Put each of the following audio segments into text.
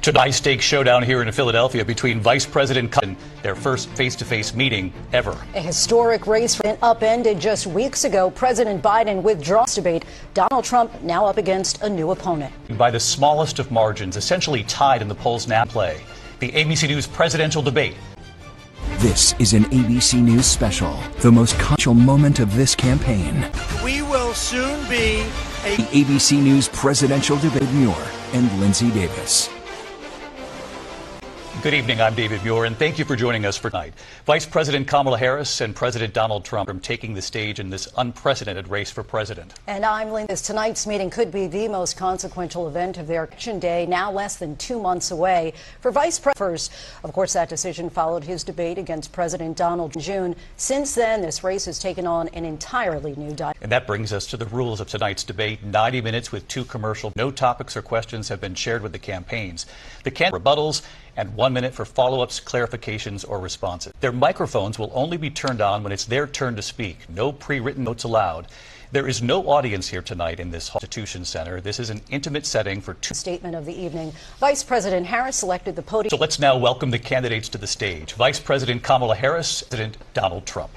To the high-stakes showdown here in Philadelphia between Vice President Kamala and their first face-to-face meeting ever. A historic race upended just weeks ago. President Biden withdraws debate. Donald Trump now up against a new opponent. By the smallest of margins, essentially tied in the polls now play. The ABC News presidential debate. This is an ABC News special, the most controversial moment of this campaign. We will soon be The ABC News presidential debate. Muir and Lindsay Davis. Good evening, I'm David Muir, and thank you for joining us for tonight. Vice President Kamala Harris and President Donald Trump are taking the stage in this unprecedented race for president. And I'm Lindsay. Tonight's meeting could be the most consequential event of their election day, now less than 2 months away. For Vice President, first, of course, that decision followed his debate against President Donald in June. Since then, this race has taken on an entirely new dynamic. And that brings us to the rules of tonight's debate. 90 minutes with 2 commercials. No topics or questions have been shared with the campaigns. The rebuttals and 1 minute for follow-ups, clarifications, or responses. Their microphones will only be turned on when it's their turn to speak. No pre-written notes allowed. There is no audience here tonight in this Constitution Center. This is an intimate setting for two. Statement of the evening. Vice President Harris selected the podium. So let's now welcome the candidates to the stage. Vice President Kamala Harris, President Donald Trump.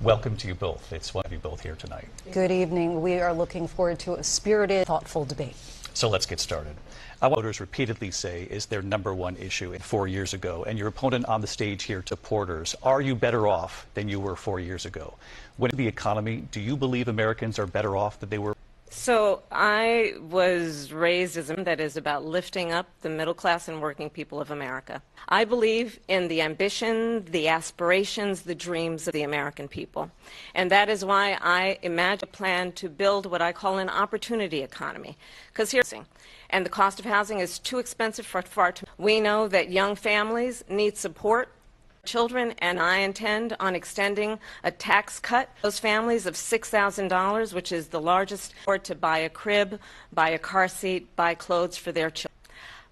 Welcome to you both. It's one of you both here tonight. Good evening. We are looking forward to a spirited, thoughtful debate. So let's get started. I want voters repeatedly say is their #1 issue 4 years ago, and your opponent on the stage here, supporters, are you better off than you were 4 years ago? When the economy, do you believe Americans are better off than they were? So I was raised as that is about lifting up the middle class and working people of America. I believe in the ambition, the aspirations, the dreams of the American people. And that is why I imagine a plan to build what I call an opportunity economy. Because here's the thing, and the cost of housing is too expensive for far too. We know that young families need support. Children, and I intend on extending a tax cut to those families of $6,000, which is the largest, or to buy a crib, buy a car seat, buy clothes for their children.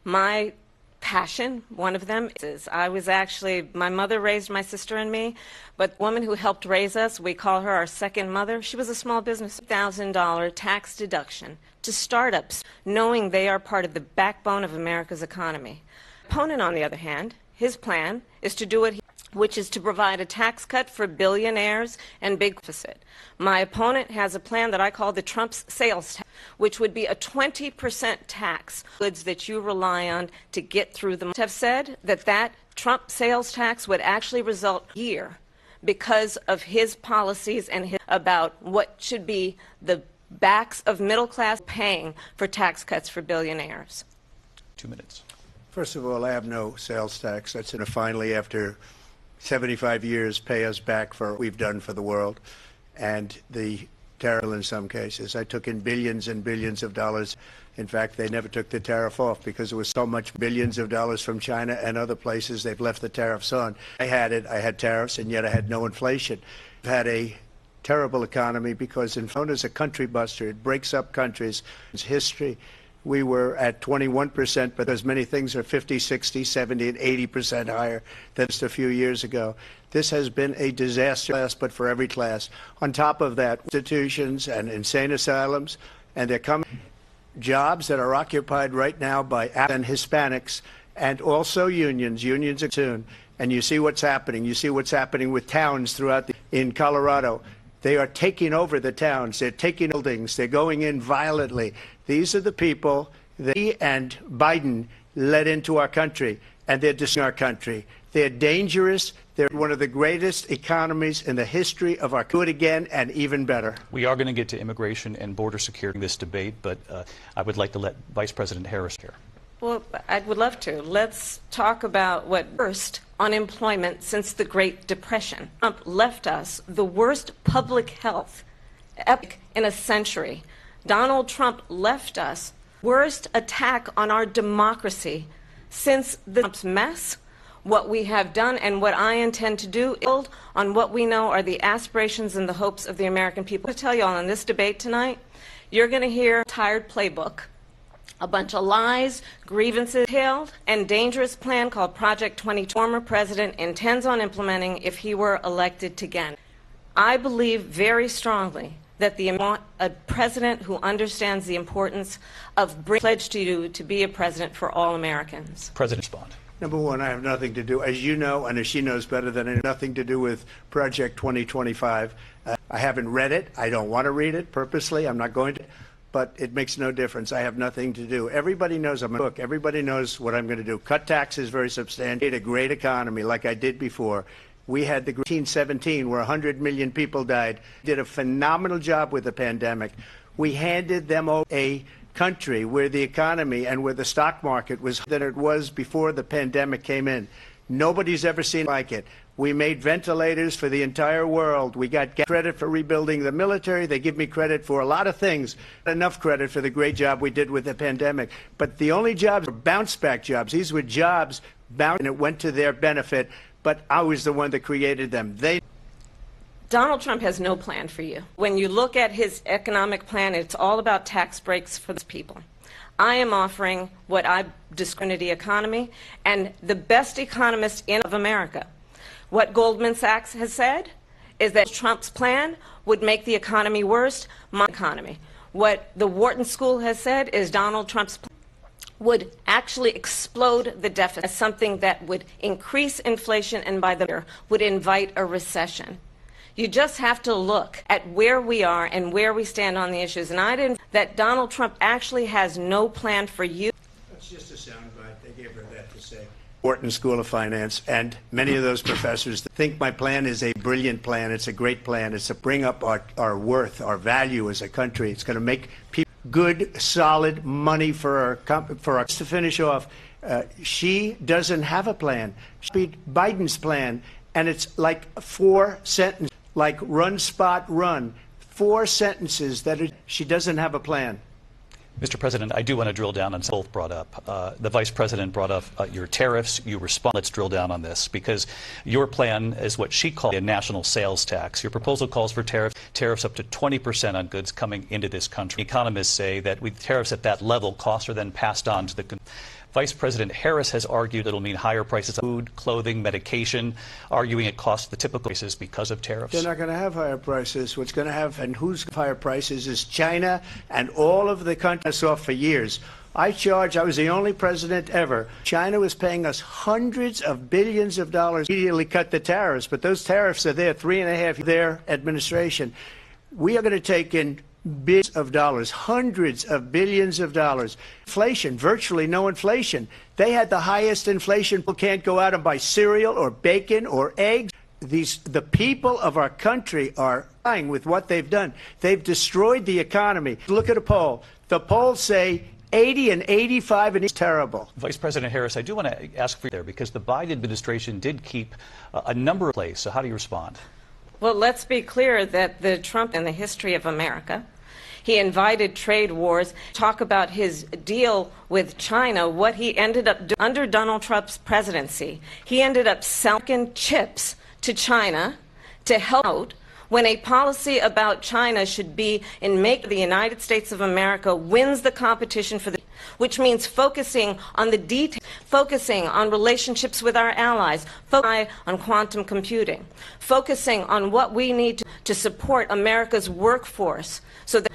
My passion, one of them is my mother raised my sister and me, but the woman who helped raise us, we call her our second mother. She was a small business, $1,000 tax deduction to startups, knowing they are part of the backbone of America's economy. Opponent, on the other hand, his plan is to do it, which is to provide a tax cut for billionaires and big deficit. My opponent has a plan that I call the Trump's sales tax, which would be a 20% tax on goods that you rely on to get through the month. Have said that Trump sales tax would actually result here because of his policies and about what should be the backs of middle class paying for tax cuts for billionaires. 2 minutes. First of all, I have no sales tax. That's going to finally, after 75 years, pay us back for what we've done for the world and the tariff in some cases. I took in billions and billions of dollars. In fact, they never took the tariff off because there was so much billions of dollars from China and other places. They've left the tariffs on. I had tariffs, and yet I had no inflation. I've had a terrible economy because inflation is a country buster. It breaks up countries. It's history. We were at 21%, but as many things are 50, 60, 70, and 80% higher than just a few years ago. This has been a disaster, but for every class. On top of that, institutions and insane asylums, and they're coming jobs that are occupied right now by and Hispanics, and also unions. Unions are soon. And you see what's happening. You see what's happening with towns throughout in Colorado. They are taking over the towns. They're taking buildings. They're going in violently. These are the people that he and Biden led into our country, and they're destroying our country. They're dangerous. They're one of the greatest economies in the history of our country. Do it again and even better. We are going to get to immigration and border security in this debate, but I would like to let Vice President Harris here. Well, I would love to. Let's talk about what worst unemployment since the Great Depression. Trump left us the worst public health epic in a century. Donald Trump left us worst attack on our democracy since the Trump's mess. What we have done and what I intend to do is build on what we know are the aspirations and the hopes of the American people. To tell you all in this debate tonight, you're going to hear a tired playbook. A bunch of lies, grievances, detailed and dangerous plan called Project 20 former president intends on implementing if he were elected again. I believe very strongly that a president who understands the importance of pledge to you to be a president for all Americans. President, respond. Number one, I have nothing to do, as you know, and as she knows better than I, nothing to do with Project 2025. I haven't read it. I don't want to read it purposely. I'm not going to. But it makes no difference. I have nothing to do. Everybody knows I'm a book. Everybody knows what I'm going to do. Cut taxes very substantially. Create a great economy like I did before. We had the 1917 where 100 million people died. Did a phenomenal job with the pandemic. We handed them a country where the economy and where the stock market was than it was before the pandemic came in. Nobody's ever seen like it. We made ventilators for the entire world. We got credit for rebuilding the military. They give me credit for a lot of things. Enough credit for the great job we did with the pandemic. But the only jobs were bounce back jobs. These were jobs bound and it went to their benefit. But I was the one that created them. Donald Trump has no plan for you. When you look at his economic plan, it's all about tax breaks for the people. I am offering what I describe the economy and the best economist in America. What Goldman Sachs has said is that Trump's plan would make the economy worse, my economy. What the Wharton School has said is Donald Trump's plan would actually explode the deficit as something that would increase inflation and by the year would invite a recession. You just have to look at where we are and where we stand on the issues. And I didn't that Donald Trump actually has no plan for you. That's just a soundbite. They gave her that to say. Wharton School of Finance, and many of those professors think my plan is a brilliant plan. It's a great plan. It's to bring up our worth, our value as a country. It's going to make people good, solid money for our. To finish off, she doesn't have a plan. She beat Biden's plan, and it's like 4 sentences, like run, spot, run. 4 sentences that she doesn't have a plan. Mr. President, I do want to drill down on both brought up. The Vice President brought up your tariffs. You respond. Let's drill down on this because your plan is what she called a national sales tax. Your proposal calls for tariffs up to 20% on goods coming into this country. Economists say that with tariffs at that level, costs are then passed on to the consumer. Vice President Harris has argued it'll mean higher prices of food, clothing, medication, arguing it costs the typical prices because of tariffs. They're not going to have higher prices. What's going to have and who's higher prices is China and all of the countries off for years. I was the only president ever. China was paying us hundreds of billions of dollars. Immediately cut the tariffs, but those tariffs are there 3.5 their administration. We are going to take in billions of dollars, hundreds of billions of dollars. Inflation, virtually no inflation. They had the highest inflation. People can't go out and buy cereal or bacon or eggs. The people of our country are dying with what they've done. They've destroyed the economy. Look at a poll. The polls say 80 and 85, and it's terrible. Vice President Harris, I do want to ask for you there because the Biden administration did keep a number of places. So how do you respond? Well, let's be clear that the Trump in the history of America, he invited trade wars, talk about his deal with China, what he ended up doing under Donald Trump's presidency. He ended up selling chips to China to help out when a policy about China should be in make the United States of America wins the competition for the which means focusing on the details, focusing on relationships with our allies, focusing on quantum computing, focusing on what we need to support America's workforce, so that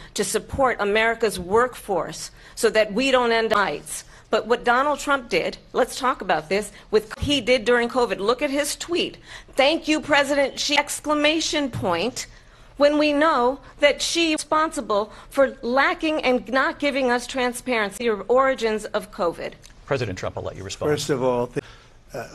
we don't end lights. But what Donald Trump did, let's talk about this, with he did during COVID. Look at his tweet. Thank you, President Xi, exclamation point. When we know that she is responsible for lacking and not giving us transparency of origins of COVID. President Trump, I'll let you respond. First of all,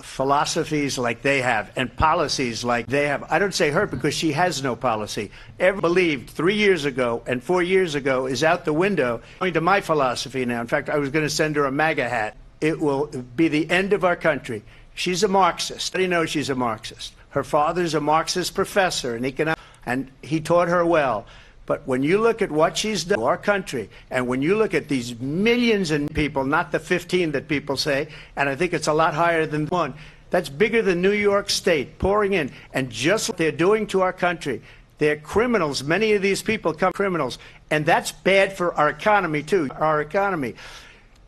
philosophies like they have and policies like they have. I don't say her because she has no policy. Everyone believed 3 years ago and 4 years ago is out the window. Going to my philosophy now. In fact, I was going to send her a MAGA hat. It will be the end of our country. She's a Marxist. Everybody knows she's a Marxist. Her father's a Marxist professor in economics. And he taught her well. But when you look at what she's done to our country, and when you look at these millions of people, not the 15 that people say, and I think it's a lot higher than 1, that's bigger than New York State pouring in. And just what they're doing to our country, they're criminals. Many of these people come criminals. And that's bad for our economy, too, our economy.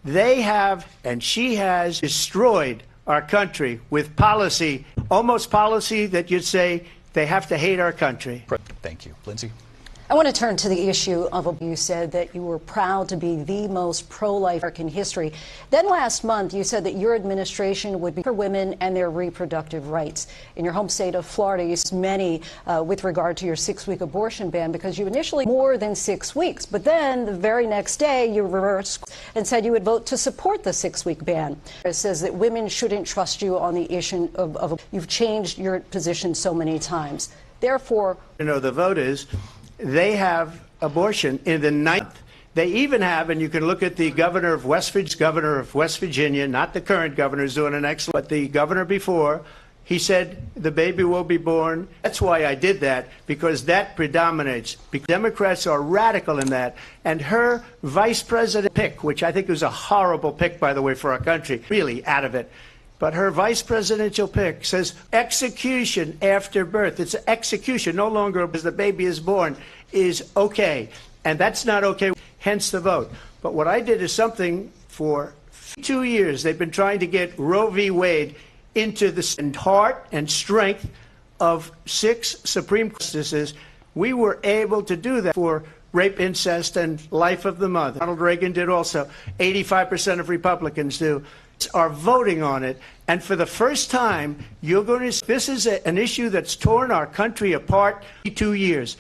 They have, and she has, destroyed our country with policy, almost policy that you'd say, they have to hate our country. Thank you. Lindsay? I want to turn to the issue of you said that you were proud to be the most pro-life in history. Then last month, you said that your administration would be for women and their reproductive rights. In your home state of Florida, you said many with regard to your 6-week abortion ban because you initially more than 6 weeks. But then the very next day, you reversed and said you would vote to support the 6-week ban. It says that women shouldn't trust you on the issue of you've changed your position so many times. Therefore, the vote is they have abortion in the 9th. They even have, and you can look at the governor of West Virginia, not the current governor, who's doing an excellent, but the governor before, he said the baby will be born. That's why I did that, because that predominates. Because Democrats are radical in that. And her vice president pick, which I think was a horrible pick, by the way, for our country, really out of it. But her vice presidential pick says execution after birth. It's execution, no longer as the baby is born, is okay. And that's not okay, hence the vote. But what I did is something for 2 years. They've been trying to get Roe v. Wade into the heart and strength of 6 Supreme Court justices. We were able to do that for rape, incest, and life of the mother. Ronald Reagan did also. 85% of Republicans do. Are voting on it, and for the first time, you're going to. This is an issue that's torn our country apart. 2 years,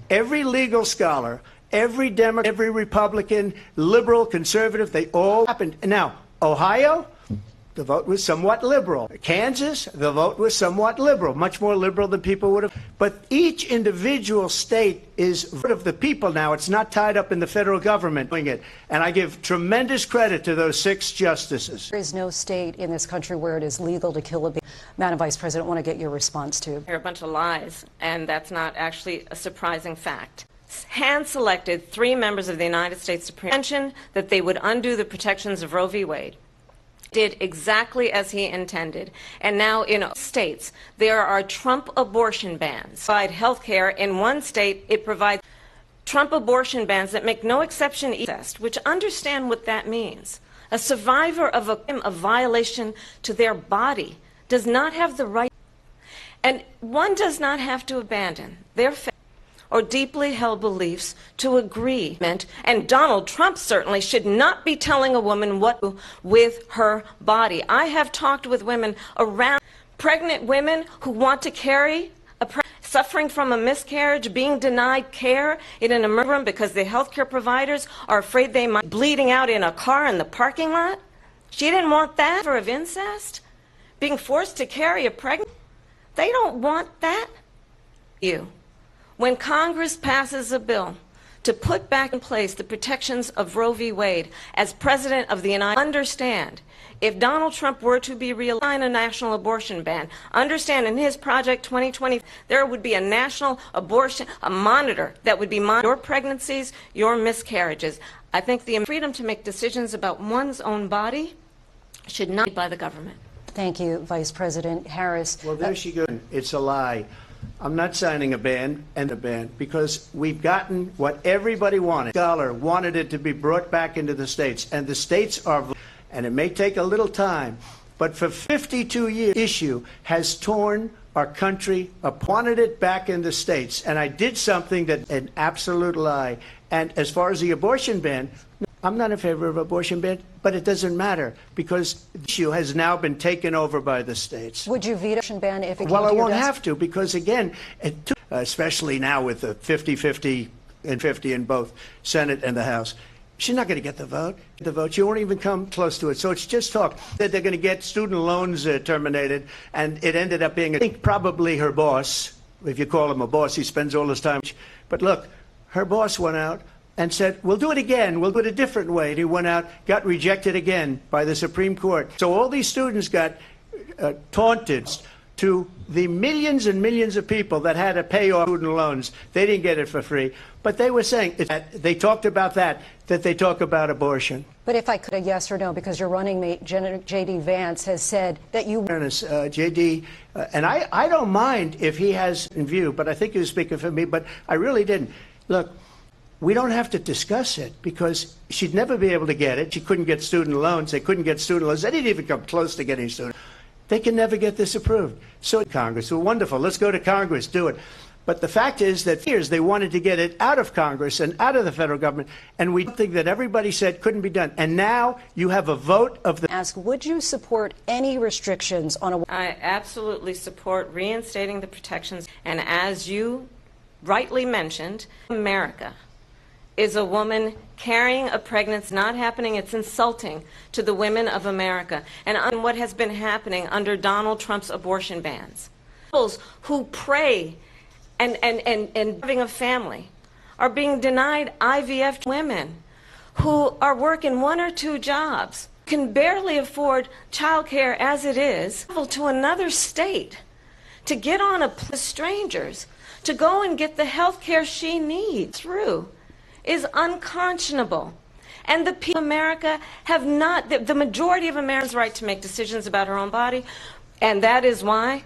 every legal scholar, every Democrat, every Republican, liberal, conservative, they all happened. Now, Ohio, the vote was somewhat liberal. Kansas, the vote was somewhat liberal, much more liberal than people would have. But each individual state is of the people now. It's not tied up in the federal government doing it. And I give tremendous credit to those 6 justices. There is no state in this country where it is legal to kill a baby. Madam Vice President, I want to get your response to. They're a bunch of lies, and that's not actually a surprising fact. Hand-selected 3 members of the United States Supreme Court mentioned that they would undo the protections of Roe v. Wade. Did exactly as he intended. And now in states, there are Trump abortion bans. Provide health care. In one state, it provides Trump abortion bans that make no exception to incest, which understand what that means. A survivor of a violation to their body does not have the right, and one does not have to abandon their faith or deeply held beliefs to agree. And Donald Trump certainly should not be telling a woman what to do with her body. I have talked with women around, pregnant women who want to carry suffering from a miscarriage, being denied care in an emergency room because the healthcare providers are afraid they might be bleeding out in a car in the parking lot. She didn't want that for of incest, being forced to carry a pregnant. They don't want that. When Congress passes a bill to put back in place the protections of Roe v. Wade, as President of the United States, understand, if Donald Trump were to be reelected, a national abortion ban, understand in his Project 2020, there would be a national abortion, a monitor that would be monitoring your pregnancies, your miscarriages. I think the freedom to make decisions about one's own body should not be by the government. Thank you, Vice President Harris. Well, there she goes. It's a lie. I'm not signing a ban because we've gotten what everybody wanted. Scholar wanted it to be brought back into the states, and the states are, and it may take a little time, but for 52 years, issue has torn our country up, wanted it back in the states, and I did something that an absolute lie. And as far as the abortion ban, I'm not in favor of abortion ban, but it doesn't matter because the issue has now been taken over by the states. Would you veto abortion ban if it came Well, I to your won't desk? have to because, again, especially now with the 50-50 and 50 in both Senate and the House, she's not going to get the vote. She won't even come close to it. So it's just talk that they're going to get student loans terminated, and it ended up being, I think, probably her boss. If you call him a boss, he spends all his time. But look, her boss went out and said, we'll do it again. We'll do it a different way. And he went out, got rejected again by the Supreme Court. So all these students got taunted to the millions and millions of people that had to pay off student loans. They didn't get it for free. But they were saying, they talked about that they talk about abortion. But if I could, a yes or no, because your running mate, J.D. Vance, has said that you... J.D., and I don't mind if he has in view, but I think he was speaking for me, but I really didn't. Look, we don't have to discuss it because she'd never be able to get it. She couldn't get student loans. They couldn't get student loans. They didn't even come close to getting student. They can never get this approved. So Congress, well, wonderful. Let's go to Congress, do it. But the fact is that for years they wanted to get it out of Congress and out of the federal government, and we think that everybody said couldn't be done. And now you have a vote of the... Ask, would you support any restrictions on a... I absolutely support reinstating the protections. And as you rightly mentioned, America is a woman carrying a pregnancy. Not happening. It's insulting to the women of America. And what has been happening under Donald Trump's abortion bans. Who pray and having a family are being denied IVF to women who are working 1 or 2 jobs, can barely afford child care as it is, travel to another state to get on a plane with strangers to go and get the health care she needs through is unconscionable. And the people of America have not, the majority of Americans' right to make decisions about her own body, and that is why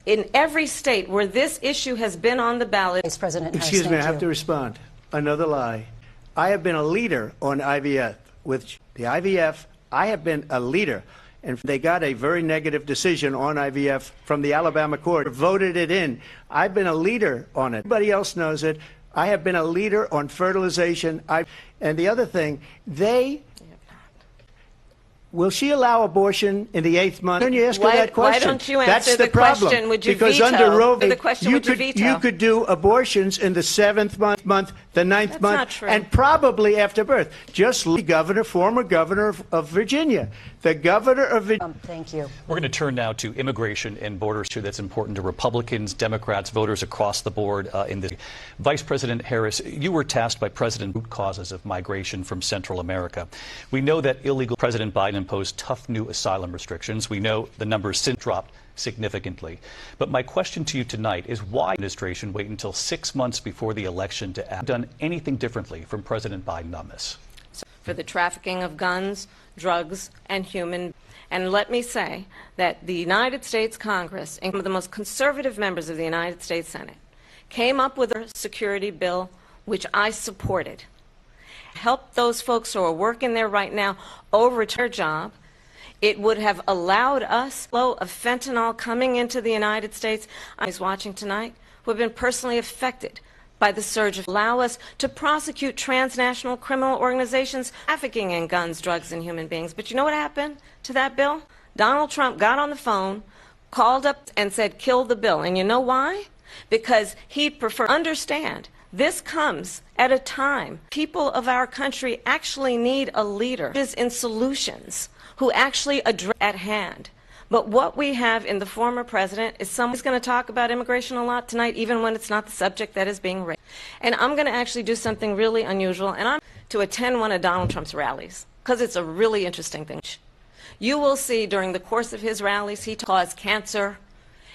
in every state where this issue has been on the ballot. Vice President Harris, Excuse me, I have you. to respond. Another lie. I have been a leader on IVF. With the IVF, I have been a leader. And they got a very negative decision on IVF from the Alabama court, voted it in. I've been a leader on it. Everybody else knows it. I have been a leader on fertilization. And the other thing, will she allow abortion in the 8th month? Can you ask her that question? Why don't you answer That's the problem. question? Would you because veto? under Roe v. The question, would you veto? You could do abortions in the 7th month, the 9th That's month, not true. and probably after birth. Just look at the former governor of Virginia. The governor of Virginia. Thank you. We're going to turn now to immigration and border issue that's important to Republicans, Democrats, voters across the board in this. Vice President Harris, you were tasked by President root causes of migration from Central America. We know that illegal President Biden imposed tough new asylum restrictions. We know the numbers since dropped significantly. But my question to you tonight is why the administration wait until 6 months before the election to act? Done anything differently from President Biden on this? For the trafficking of guns, drugs, and human. And let me say that the United States Congress, and some of the most conservative members of the United States Senate, came up with a security bill which I supported. Help those folks who are working there right now over their job. It would have allowed us flow of fentanyl coming into the United States. I was watching tonight who have been personally affected by the surge of allow us to prosecute transnational criminal organizations trafficking in guns, drugs, and human beings. But you know what happened to that bill? Donald Trump got on the phone, called up and said, kill the bill. And you know why? Because he'd prefer understand this comes at a time people of our country actually need a leader who is in solutions, who actually address at hand. But what we have in the former president is someone who's going to talk about immigration a lot tonight, even when it's not the subject that is being raised. And I'm going to actually do something really unusual, and I'm to attend one of Donald Trump's rallies, because it's a really interesting thing. You will see during the course of his rallies, he caused cancer.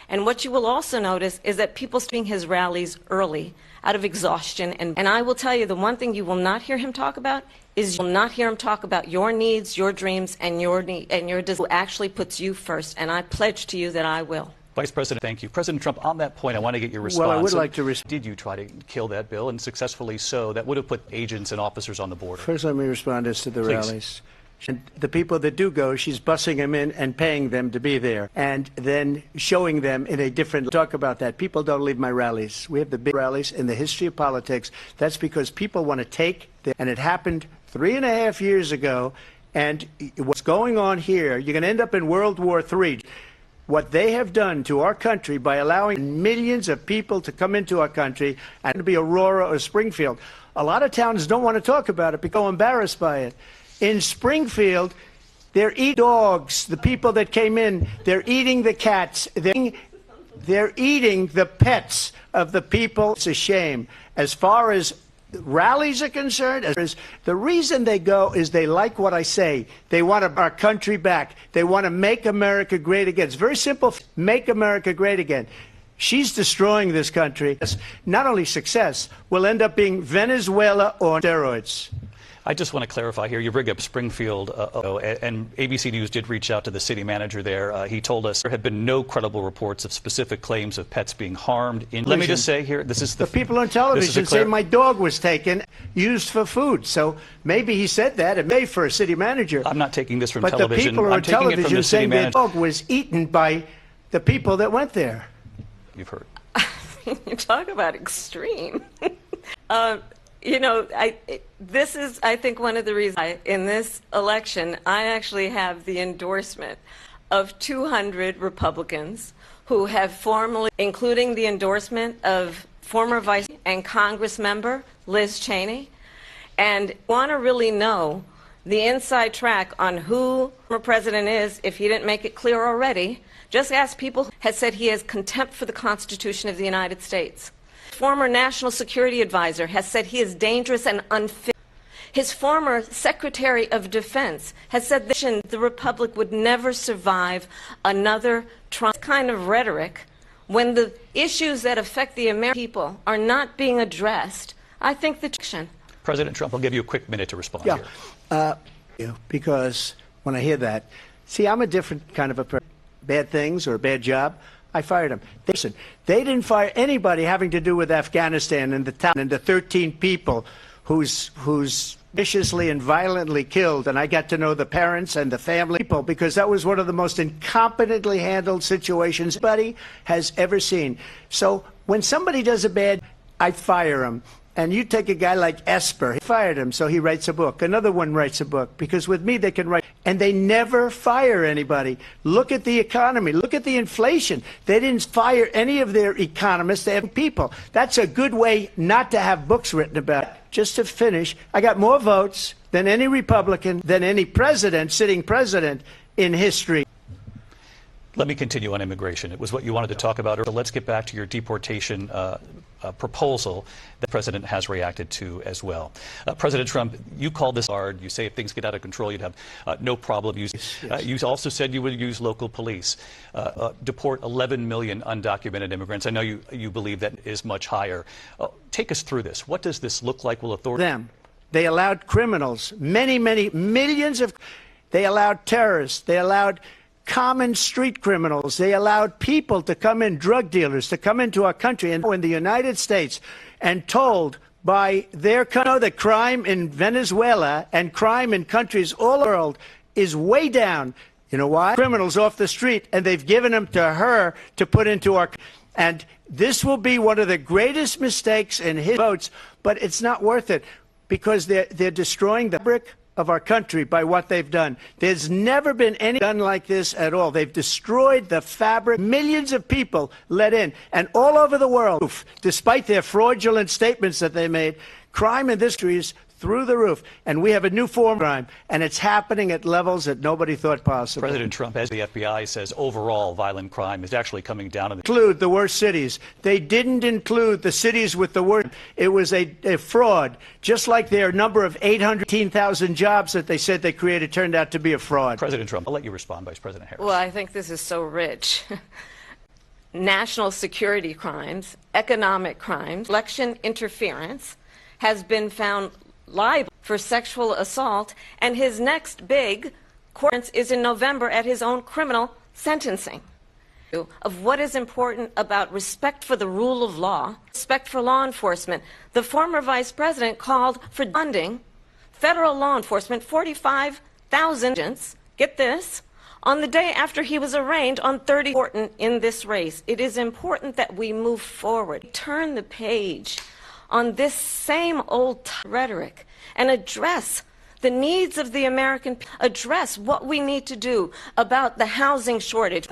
And what you will also notice is that people starting his rallies early out of exhaustion. And I will tell you, the one thing you will not hear him talk about is you will not hear him talk about your needs, your dreams, and your desires. Who actually puts you first. And I pledge to you that I will. Vice President, thank you. President Trump, on that point, I want to get your response. Well, I would like to respond. Did you try to kill that bill, and successfully so? That would have put agents and officers on the border. First, let me respond as to the Please. rallies. And the people that do go, she's bussing them in and paying them to be there, and then showing them in a different talk about that. People don't leave my rallies. We have the big rallies in the history of politics. That's because people want to take and it happened 3.5 years ago. And what's going on here, you're going to end up in World War III. What they have done to our country by allowing millions of people to come into our country, and to be Aurora or Springfield. A lot of towns don't want to talk about it because they're embarrassed by it. In Springfield, they're eating dogs, the people that came in. They're eating the cats. They're eating the pets of the people. It's a shame. As far as rallies are concerned, the reason they go is they like what I say. They want our country back. They want to make America great again. It's very simple. Make America great again. She's destroying this country. Not only success, will end up being Venezuela on steroids. I just want to clarify here. You bring up Springfield, and ABC News did reach out to the city manager there. He told us there had been no credible reports of specific claims of pets being harmed. Let me just say here, this is the people on television say my dog was taken, used for food. So maybe he said that. It may for a city manager. I'm not taking this from but television. The people on television saying the their dog was eaten by the people that went there. You've heard. You talk about extreme. This is, I think, one of the reasons in this election, I actually have the endorsement of 200 Republicans who have formally, including the endorsement of former Vice and Congress member Liz Cheney, and want to really know the inside track on who the president is. If he didn't make it clear already, just ask people who has said he has contempt for the Constitution of the United States. Former National Security Advisor has said he is dangerous and unfit. His former Secretary of Defense has said that the Republic would never survive another Trump. This kind of rhetoric, when the issues that affect the American people are not being addressed, I think the President Trump, I'll give you a quick minute to respond here. Because when I hear that, see, I'm a different kind of a person. Bad things or a bad job, I fired them. Listen, they didn't fire anybody having to do with Afghanistan and the town and the 13 people who's viciously and violently killed. And I got to know the parents and the family people because that was one of the most incompetently handled situations anybody has ever seen. So when somebody does a bad, I fire him. And you take a guy like Esper, he fired him, so he writes a book. Another one writes a book, because with me they can write. And they never fire anybody. Look at the economy. Look at the inflation. They didn't fire any of their economists. They have people. That's a good way not to have books written about it. Just to finish, I got more votes than any Republican, than any president, sitting president in history. Let me continue on immigration. It was what you wanted to talk about. So let's get back to your deportation proposal that the president has reacted to as well. President Trump, you called this hard. You say if things get out of control, you'd have no problem using. Yes. You also said you would use local police, deport 11 million undocumented immigrants. I know you believe that is much higher. Take us through this. What does this look like? Will authorities? They allowed criminals, many millions of. They allowed terrorists. They allowed common street criminals. They allowed people to come in, drug dealers, to come into our country and in the United States and told by their country that crime in Venezuela and crime in countries all over the world is way down. You know why? Criminals off the street, and they've given them to her to put into our. And this will be one of the greatest mistakes in his votes, but it's not worth it because they're destroying the fabric of our country by what they've done. There's never been any done like this at all. They've destroyed the fabric. Millions of people let in, and all over the world, despite their fraudulent statements that they made, crime in this country is through the roof. And we have a new form of crime, and it's happening at levels that nobody thought possible. President Trump, as the FBI says, overall violent crime is actually coming down. Include the worst cities. They didn't include the cities with the worst. It was a fraud. Just like their number of 818,000 jobs that they said they created turned out to be a fraud. President Trump, I'll let you respond, Vice President Harris. Well, I think this is so rich. National security crimes, economic crimes, election interference has been found liable for sexual assault, and his next big court is in November at his own criminal sentencing. Of what is important about respect for the rule of law, respect for law enforcement. The former vice president called for funding federal law enforcement 45,000 agents, get this, on the day after he was arraigned on 30 important in this race. It is important that we move forward, turn the page on this same old rhetoric and address the needs of the American people, address what we need to do about the housing shortage,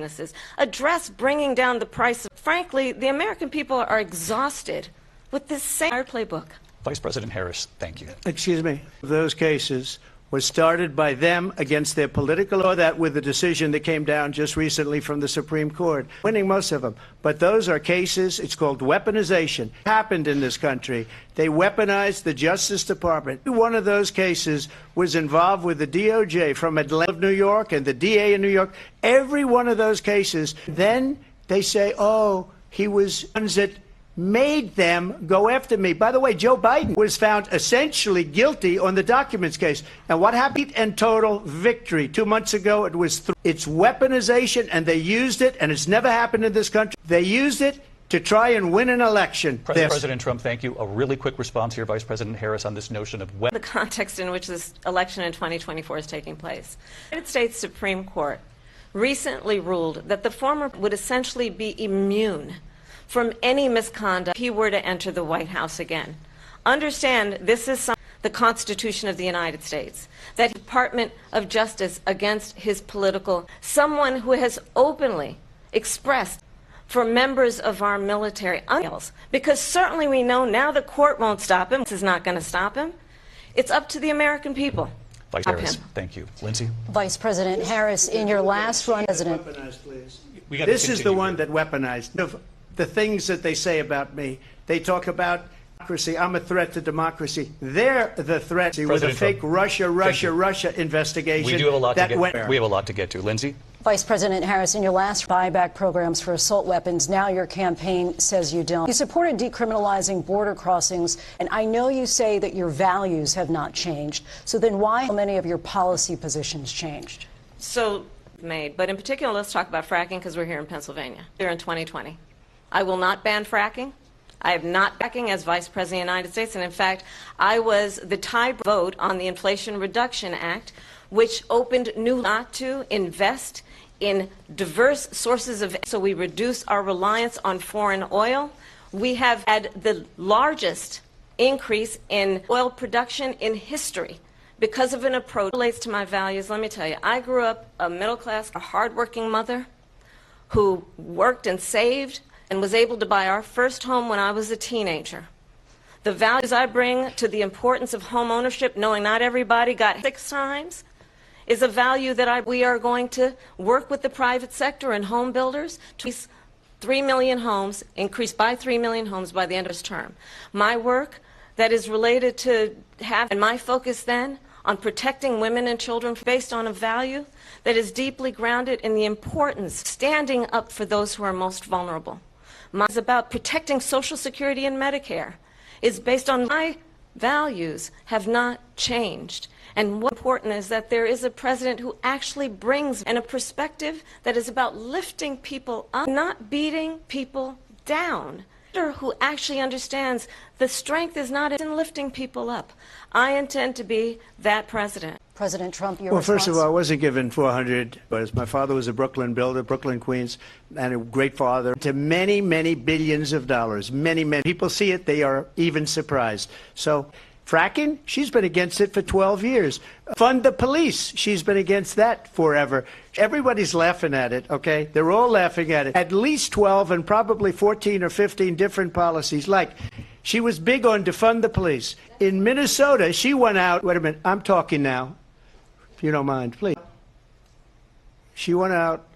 address bringing down the price. Frankly, the American people are exhausted with this same playbook. Vice President Harris, thank you. Excuse me. Those cases was started by them against their political law, that with the decision that came down just recently from the Supreme Court, winning most of them. But those are cases, it's called weaponization. It happened in this country. They weaponized the Justice Department. One of those cases was involved with the DOJ from Atlanta, New York, and the DA in New York. Every one of those cases, then they say, oh, he was ones that made them go after me. By the way, Joe Biden was found essentially guilty on the documents case. And what happened? And total victory. 2 months ago, it was it's weaponization, and they used it, and it's never happened in this country. They used it to try and win an election. President Trump, thank you. A really quick response here, Vice President Harris, on this notion of the context in which this election in 2024 is taking place. The United States Supreme Court recently ruled that the former would essentially be immune from any misconduct if he were to enter the White House again. Understand, this is the Constitution of the United States, that Department of Justice against his political, someone who has openly expressed for members of our military, because certainly we know now the court won't stop him. This is not going to stop him. It's up to the American people. Vice Harris, thank you. Lindsay? Vice President Harris, in your last run, President. This is the one that weaponized. The things that they say about me, they talk about democracy. I'm a threat to democracy. They're the threat with a fake Russia investigation. We do have a lot to get. We have a lot to get to. Lindsay? Vice President Harris, in your last buyback programs for assault weapons, now your campaign says you don't. You supported decriminalizing border crossings, and I know you say that your values have not changed. So then why have many of your policy positions changed? But in particular, let's talk about fracking because we're here in Pennsylvania. Here in 2020. I will not ban fracking. I have not fracking as Vice President of the United States, and in fact, I was the tie vote on the Inflation Reduction Act, which opened not to invest in diverse sources of, so we reduce our reliance on foreign oil. We have had the largest increase in oil production in history because of an approach that relates to my values. Let me tell you, I grew up a middle class, a hardworking mother who worked and saved and was able to buy our first home when I was a teenager. The values I bring to the importance of home ownership, knowing not everybody got 6 times, is a value that we are going to work with the private sector and home builders to increase 3 million homes, increase by 3 million homes by the end of this term. My work that is related to and my focus then on protecting women and children based on a value that is deeply grounded in the importance of standing up for those who are most vulnerable. Mine is about protecting Social Security and Medicare. It's based on my values have not changed. And what's important is that there is a president who actually brings in a perspective that is about lifting people up, not beating people down. Who actually understands the strength is not in lifting people up. I intend to be that president. President Trump, your Well, response? first of all, I wasn't given 400, but my father was a Brooklyn builder, Brooklyn, Queens, and a great father to many, many billions of dollars. Many, many people see it. They are even surprised. So fracking, she's been against it for 12 years. Fund the police, she's been against that forever. Everybody's laughing at it, okay? They're all laughing at it. At least 12 and probably 14 or 15 different policies. Like, she was big on defund the police. In Minnesota, she went out, wait a minute, I'm talking now, if you don't mind, please. She went out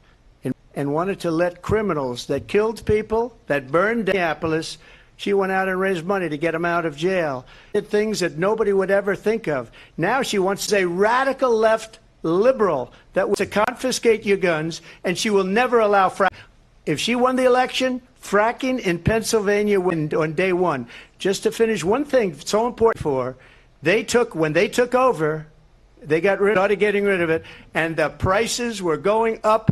and wanted to let criminals that killed people, that burned Minneapolis, she went out and raised money to get them out of jail. Did things that nobody would ever think of. Now she wants to say radical left liberal that wants to confiscate your guns, and she will never allow fracking. If she won the election, fracking in Pennsylvania on day one. Just to finish, one thing so important for, when they took over, they started getting rid of it, and the prices were going up.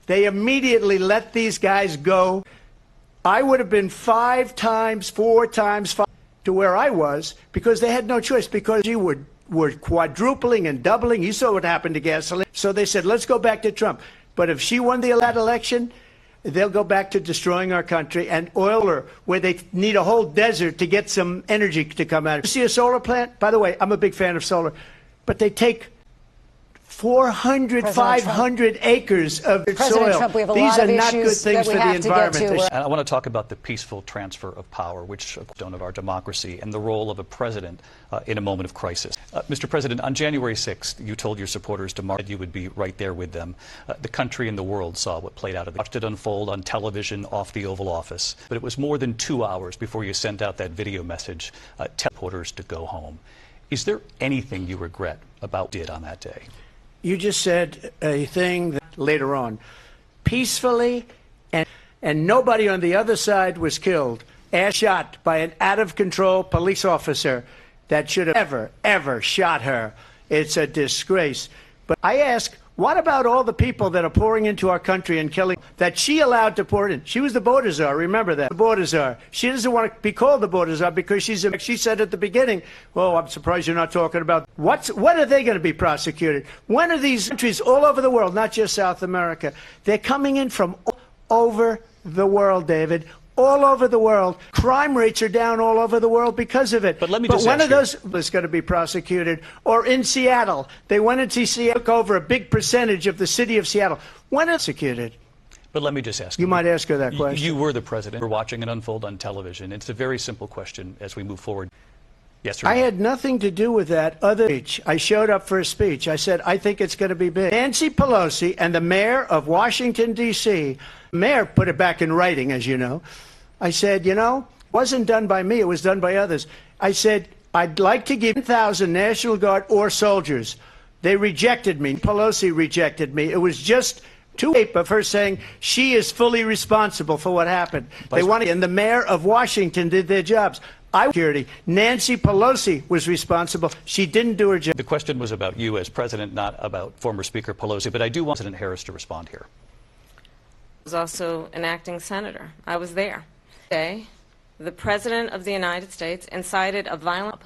They immediately let these guys go. I would have been 5 times, 4 times to where I was because they had no choice, because you were quadrupling and doubling. You saw what happened to gasoline. So they said, let's go back to Trump. But if she won that election, they'll go back to destroying our country and oil, where they need a whole desert to get some energy to come out. You see a solar plant? By the way, I'm a big fan of solar, but they take 400, 500 acres of soil. Trump, we have a These lot are of not good issues things that we for the have to get environment. And I want to talk about the peaceful transfer of power, which is of our democracy, and the role of a president in a moment of crisis. Mr. President, on January 6th, you told your supporters to march that you would be right there with them. The country and the world saw what played out. Watched it unfold on television off the Oval Office. But it was more than 2 hours before you sent out that video message telling supporters to go home. Is there anything you regret about what you did on that day? You just said a thing that later on, peacefully, and nobody on the other side was killed, shot by an out-of-control police officer that should have ever shot her. It's a disgrace. But I ask, what about all the people that are pouring into our country and killing, that she allowed to pour in? She was the border czar, remember that, the border czar. She doesn't want to be called the border czar because she said at the beginning, well, I'm surprised you're not talking about, when are they going to be prosecuted? When are these countries all over the world, not just South America, they're coming in from all over the world, David, all over the world. Crime rates are down all over the world because of it. But let me just one ask of those is going to be prosecuted. Or in Seattle, they went into Seattle, took over a big percentage of the city of Seattle. When executed? But let me just ask you. You might ask her that question. You were the president. We're watching it unfold on television. It's a very simple question as we move forward. Yes, sir. I had nothing to do with that other speech. I showed up for a speech. I said, I think it's going to be big. Nancy Pelosi and the mayor of Washington, D.C., mayor put it back in writing, as you know. I said, you know, it wasn't done by me. It was done by others. I said, I'd like to give 10,000 National Guard or soldiers. They rejected me. Pelosi rejected me. It was just two tape of her saying she is fully responsible for what happened. They wanted, and the mayor of Washington did their jobs. Security. Nancy Pelosi was responsible. She didn't do her job. The question was about you as president, not about former Speaker Pelosi, but I do want President Harris to respond here. I was also an acting senator. I was there. Today, the President of the United States incited a violent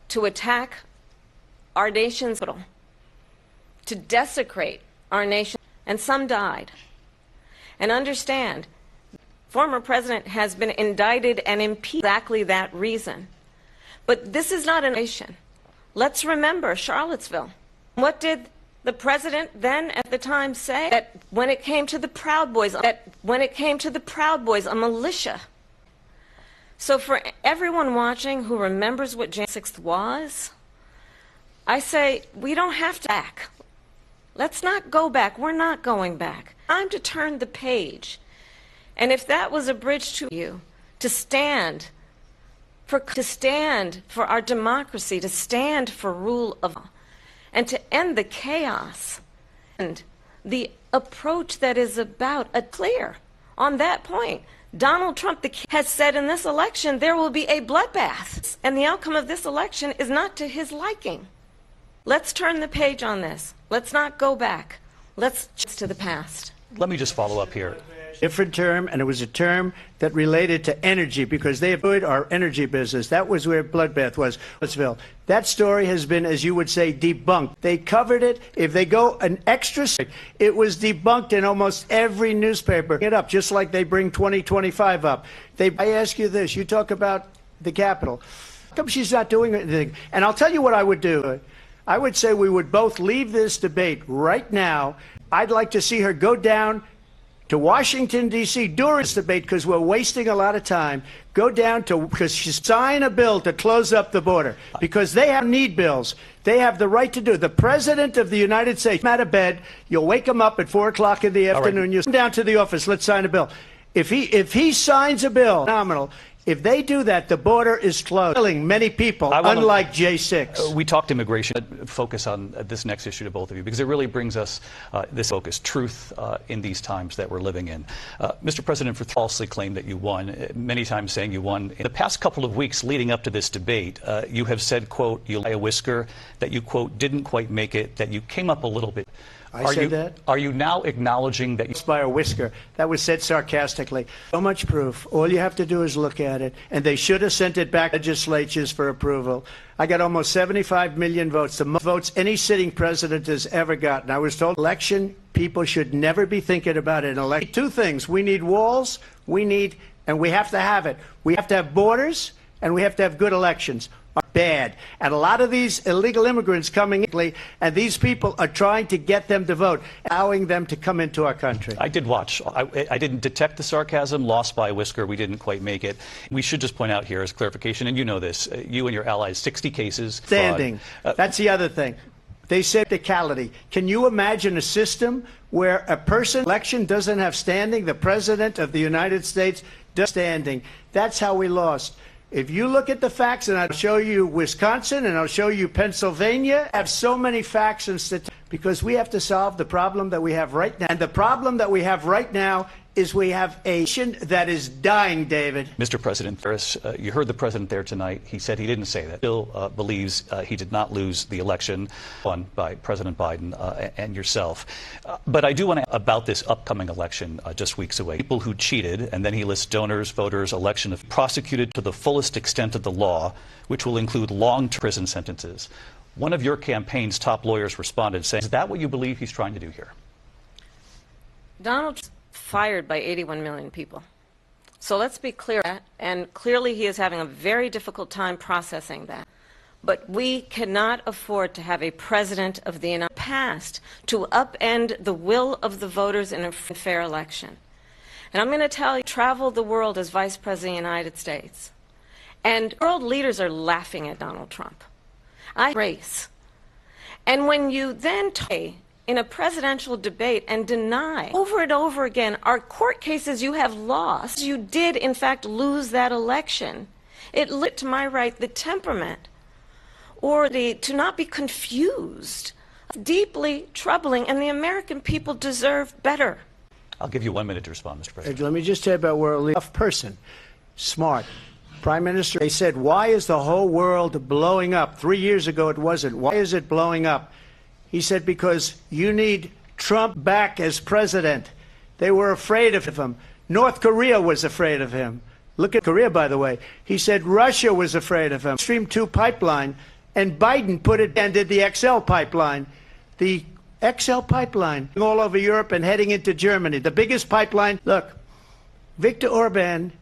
to attack our nation's capital, to desecrate our nation, and some died. And understand, former president has been indicted and impeached for exactly that reason. But this is not a nation. Let's remember Charlottesville. What did the president then at the time say? That when it came to the Proud Boys, a militia. So for everyone watching who remembers what January 6th was, I say we don't have to back. Let's not go back. We're not going back. Time to turn the page. And if that was a bridge to you, to stand for our democracy, to stand for rule of law, and to end the chaos, and the approach that is about a clear on that point. Donald Trump has said in this election there will be a bloodbath, and the outcome of this election is not to his liking. Let's turn the page on this. Let's not go back. Let's to the past. Let me just follow up here. Different term, and it was a term that related to energy because they avoid our energy business. That was where bloodbath was. That story has been, as you would say, debunked. They covered it. If they go an extra, it was debunked in almost every newspaper. It up just like they bring 2025 up. I ask you this: you talk about the Capitol. How come she's not doing anything? And I'll tell you what I would do. I would say we would both leave this debate right now. I'd like to see her go down to Washington, D.C. during this debate because we're wasting a lot of time. Go down to, because she signed a bill to close up the border because they have need bills. They have the right to do it. The President of the United States, out of bed, you'll wake him up at 4 o'clock in the afternoon. You come down to the office, let's sign a bill. If he signs a bill, phenomenal. If they do that, the border is closed, killing many people, unlike J6. We talked immigration. Focus on this next issue to both of you, because it really brings us this focus, truth in these times that we're living in. Mr. President, for falsely claimed that you won, many times saying you won. In the past couple of weeks leading up to this debate, you have said, quote, you lie a whisker, that you, quote, didn't quite make it, that you came up a little bit. I said that? Are you now acknowledging that you... By a whisker. That was said sarcastically. So much proof. All you have to do is look at it. And they should have sent it back to legislatures for approval. I got almost 75 million votes, the most votes any sitting president has ever gotten. I was told election people should never be thinking about an election. Two things. We need walls, and we have to have it. We have to have borders, and we have to have good elections. Bad. And a lot of these illegal immigrants coming in, and these people are trying to get them to vote, allowing them to come into our country. I did watch. I didn't detect the sarcasm, lost by a whisker. We didn't quite make it. We should just point out here as clarification, and you know this, you and your allies, 60 cases. Standing. That's the other thing. They said technicality. Can you imagine a system where a person election doesn't have standing? The President of the United States does standing. That's how we lost. If you look at the facts, and I'll show you Wisconsin and I'll show you Pennsylvania, have so many facts and statistics because we have to solve the problem that we have right now. And the problem that we have right now is we have a nation that is dying, David. Mr. President Harris, you heard the president there tonight. He said he didn't say that. Still believes he did not lose the election won by President Biden and yourself. But I do want to about this upcoming election just weeks away. People who cheated, and then he lists donors, voters, election prosecuted to the fullest extent of the law, which will include long prison sentences. One of your campaign's top lawyers responded saying, is that what you believe he's trying to do here? Donald fired by 81 million people. So let's be clear, and clearly he is having a very difficult time processing that. But we cannot afford to have a president of the United States passed to upend the will of the voters in a fair election. And I'm going to tell you, travel the world as Vice President of the United States. And world leaders are laughing at Donald Trump. Race. And when you then in a presidential debate and deny over and over again our court cases you have lost, you did in fact lose that election. It lit to my right the temperament or to not be confused. Deeply troubling, and the American people deserve better. I'll give you 1 minute to respond, Mr. President. Let me just tell you about world leader. Tough person, smart. Prime Minister, they said, why is the whole world blowing up? 3 years ago it wasn't. Why is it blowing up? He said, because you need Trump back as president. They were afraid of him. North Korea was afraid of him. Look at Korea, by the way. He said Russia was afraid of him. Stream 2 pipeline, and Biden put it and did the XL pipeline. The XL pipeline all over Europe and heading into Germany. The biggest pipeline. Look, Viktor Orban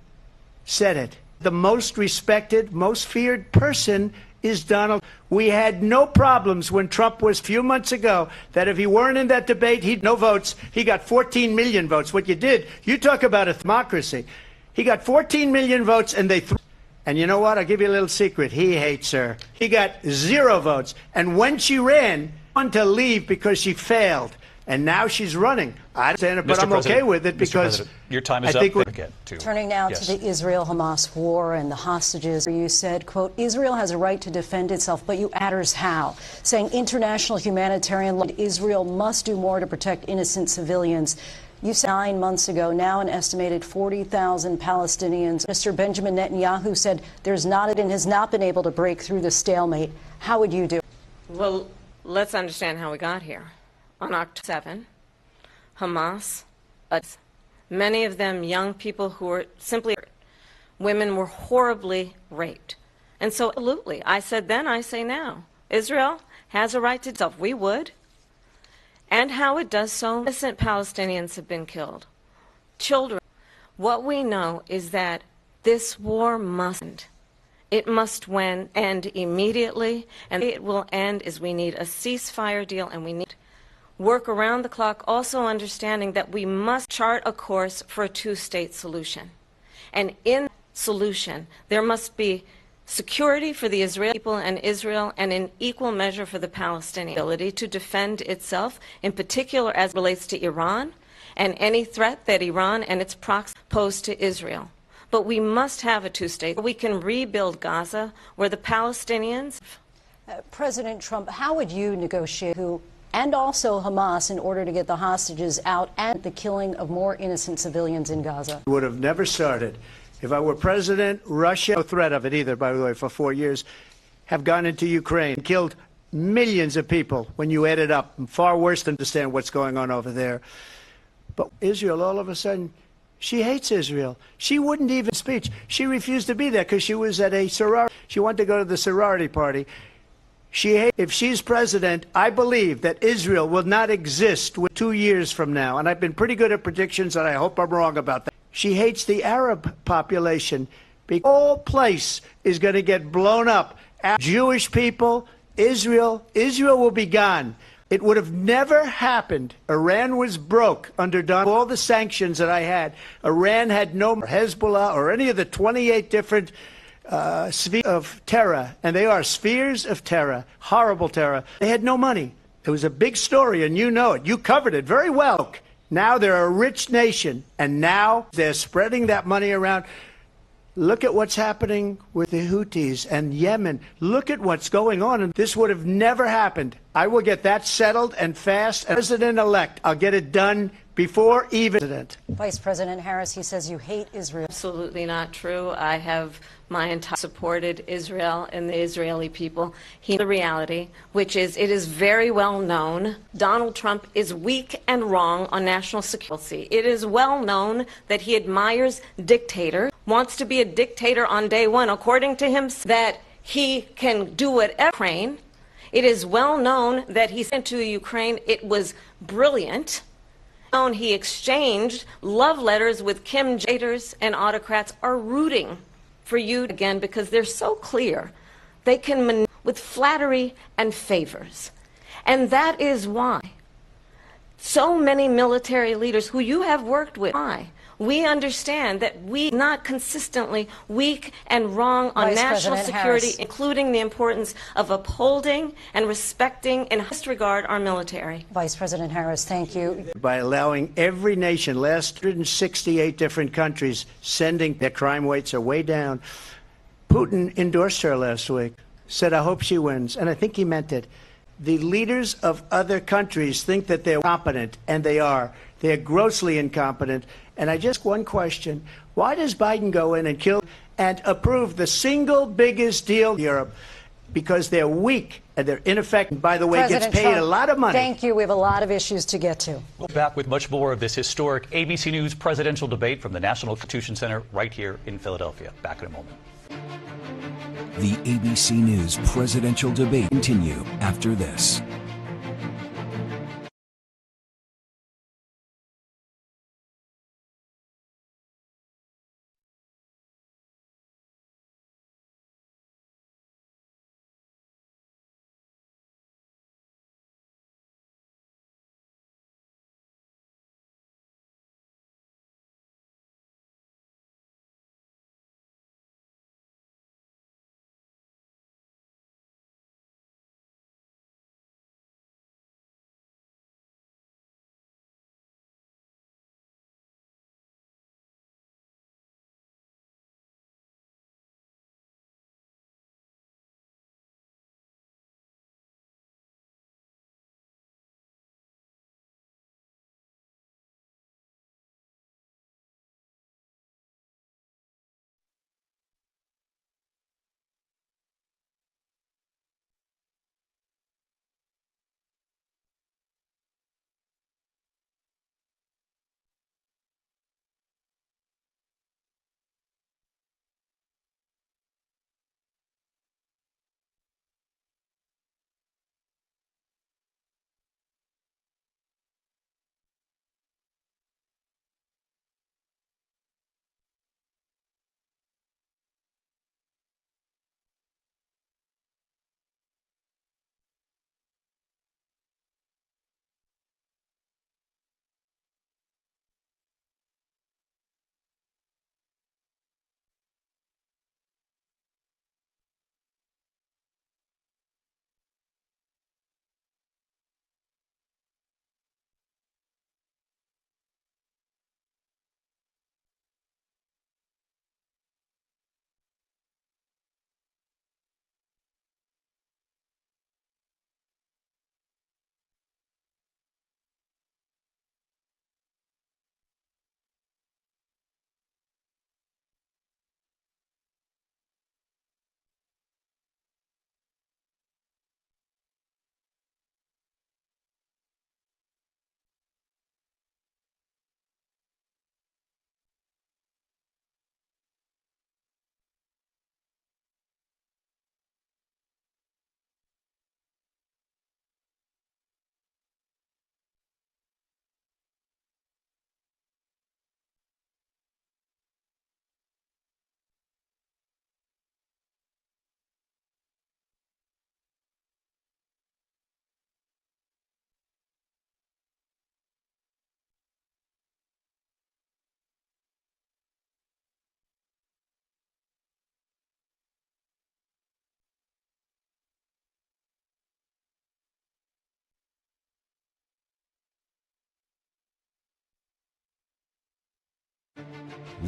said it. The most respected, most feared person is Donald. We had no problems when Trump was a few months ago that if he weren't in that debate, he'd no votes. He got 14 million votes. What you did, you talk about a democracy. He got 14 million votes and they threw. And you know what? I'll give you a little secret. He hates her. He got 0 votes. And when she ran, wanted to leave because she failed. And now she's running. I understand it, but I'm okay with it because your time is up. Again, turning now to the Israel-Hamas war and the hostages. You said, quote, Israel has a right to defend itself, but you adders how, saying international humanitarian law, Israel must do more to protect innocent civilians. You said 9 months ago, now an estimated 40,000 Palestinians. Mr. Benjamin Netanyahu said there's not and has not been able to break through the stalemate. How would you do it? Well, let's understand how we got here. On October 7, Hamas, many of them young people who were simply women were horribly raped. And so, absolutely, I said then, I say now, Israel has a right to itself. We would. And how it does so, innocent Palestinians have been killed. Children. What we know is that this war must end. It must end immediately, and it will end as we need a ceasefire deal, and we need work around the clock, also understanding that we must chart a course for a 2-state solution. And in solution, there must be security for the Israeli people and Israel, and in equal measure for the Palestinian ability to defend itself, in particular as it relates to Iran, and any threat that Iran and its proxies pose to Israel. But we must have a 2-state. We can rebuild Gaza, where the Palestinians... President Trump, how would you negotiate and also Hamas in order to get the hostages out and the killing of more innocent civilians in Gaza? Would have never started. If I were president, Russia, no threat of it either, by the way, for 4 years, have gone into Ukraine, killed millions of people when you add it up. Far worse than understand what's going on over there. But Israel, all of a sudden, she hates Israel. She wouldn't even speak. She refused to be there because she was at a sorority. She wanted to go to the sorority party. If she's president, I believe that Israel will not exist 2 years from now. And I've been pretty good at predictions, and I hope I'm wrong about that. She hates the Arab population. The whole place is going to get blown up. Jewish people, Israel will be gone. It would have never happened. Iran was broke under all the sanctions that I had. Iran had no Hezbollah or any of the 28 different spheres of terror, and they are spheres of terror, horrible terror. They had no money. It was a big story, and you know it. You covered it very well. Now they're a rich nation, and now they're spreading that money around. Look at what's happening with the Houthis and Yemen. Look at what's going on, and this would have never happened. I will get that settled and fast. As President-elect, I'll get it done before even President. Vice President Harris, he says you hate Israel. Absolutely not true. I have my entire supported Israel and the Israeli people. The reality, which is it is very well known Donald Trump is weak and wrong on national security. It is well known that he admires dictators, wants to be a dictator on day one, according to him, that he can do whatever. Ukraine. It is well known that he sent to Ukraine. It was brilliant. He exchanged love letters with Kim Jong-un, and autocrats are rooting for you again because they're so clear. They can manipulate with flattery and favors. And that is why so many military leaders who you have worked with, we understand that we are not consistently weak and wrong on Vice national President security, Harris. including the importance of upholding and respecting and disregard our military. Vice President Harris, thank you. By allowing every nation, last 168 different countries, sending their crime rates are way down. Putin endorsed her last week, said, I hope she wins. And I think he meant it. The leaders of other countries think that they're competent, and they are. They're grossly incompetent. And I just one question. Why does Biden go in and kill and approve the single biggest deal in Europe? Because they're weak and they're ineffective. By the way, President gets paid Trump, a lot of money. Thank you. We have a lot of issues to get to. We'll be back with much more of this historic ABC News presidential debate from the National Constitution Center right here in Philadelphia. Back in a moment. The ABC News presidential debate continue after this.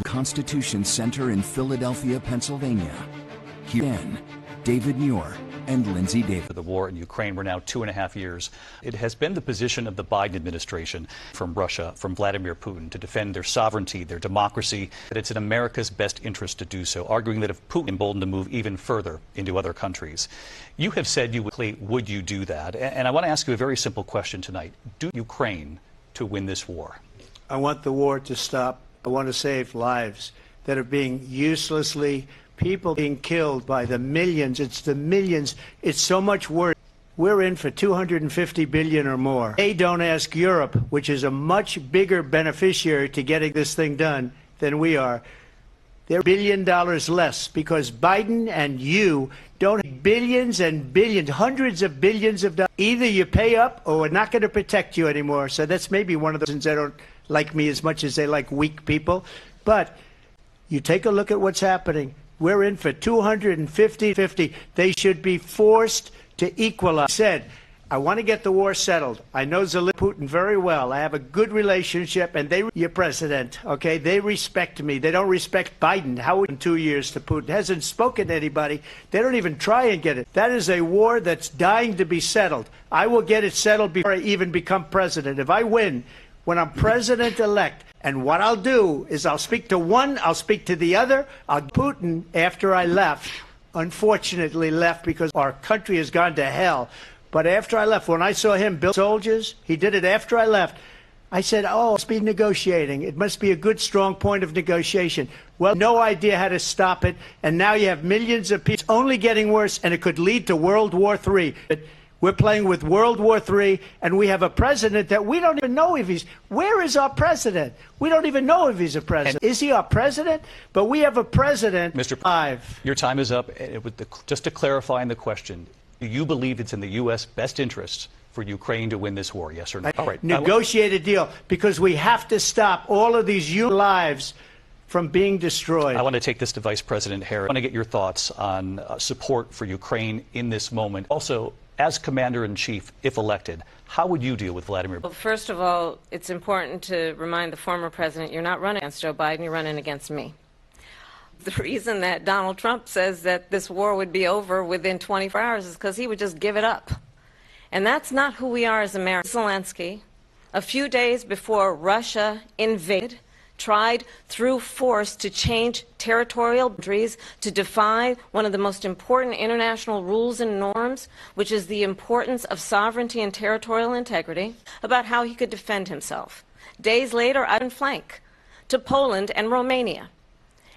Constitution Center in Philadelphia, Pennsylvania. Here again, David Muir and Lindsay Davis. The war in Ukraine, we're now 2.5 years. It has been the position of the Biden administration from Russia, from Vladimir Putin, to defend their sovereignty, their democracy, that it's in America's best interest to do so, arguing that if Putin emboldened to move even further into other countries. You have said would you do that? And I want to ask you a very simple question tonight. Do Ukraine to win this war? I want the war to stop. I want to save lives that are being uselessly, people being killed by the millions. It's the millions. It's so much worse we're in for 250 billion or more. They don't ask Europe, which is a much bigger beneficiary to getting this thing done than we are. They're $1 billion less because Biden and you don't have billions and billions, hundreds of billions of dollars. Either you pay up or we're not going to protect you anymore. So that's maybe one of the reasons they don't like me as much as they like weak people. But you take a look at what's happening. We're in for 250. They should be forced to equalize. Said, I want to get the war settled. I know Putin very well. I have a good relationship, and you're president, okay? They respect me. They don't respect Biden. How in 2 years to Putin? Hasn't spoken to anybody. They don't even try and get it. That is a war that's dying to be settled. I will get it settled before I even become president. If I win, when I'm president-elect, and what I'll do is I'll speak to one, I'll speak to the other. Putin, after I left, unfortunately left because our country has gone to hell. But after I left, when I saw him build soldiers, he did it after I left. I said, oh, must be negotiating. It must be a good, strong point of negotiation. Well, no idea how to stop it. And now you have millions of people. It's only getting worse, and it could lead to World War III. We're playing with World War III, and we have a president that we don't even know if he's... Where is our president? We don't even know if he's a president. Is he our president? But we have a president... Mr. Live. Your time is up. Just to clarify in the question, do you believe it's in the U.S. best interest for Ukraine to win this war, yes or no? All right. Negotiate a deal, because we have to stop all of these human lives from being destroyed. I want to take this to Vice President Harris. I want to get your thoughts on support for Ukraine in this moment. Also, as Commander-in-Chief, if elected, how would you deal with Vladimir? Well, first of all, it's important to remind the former president you're not running against Joe Biden, you're running against me. The reason that Donald Trump says that this war would be over within 24 hours is because he would just give it up. And that's not who we are as Americans. Zelensky, a few days before Russia invaded, tried through force to change territorial boundaries, to defy one of the most important international rules and norms, which is the importance of sovereignty and territorial integrity, about how he could defend himself. Days later, I went flank to Poland and Romania.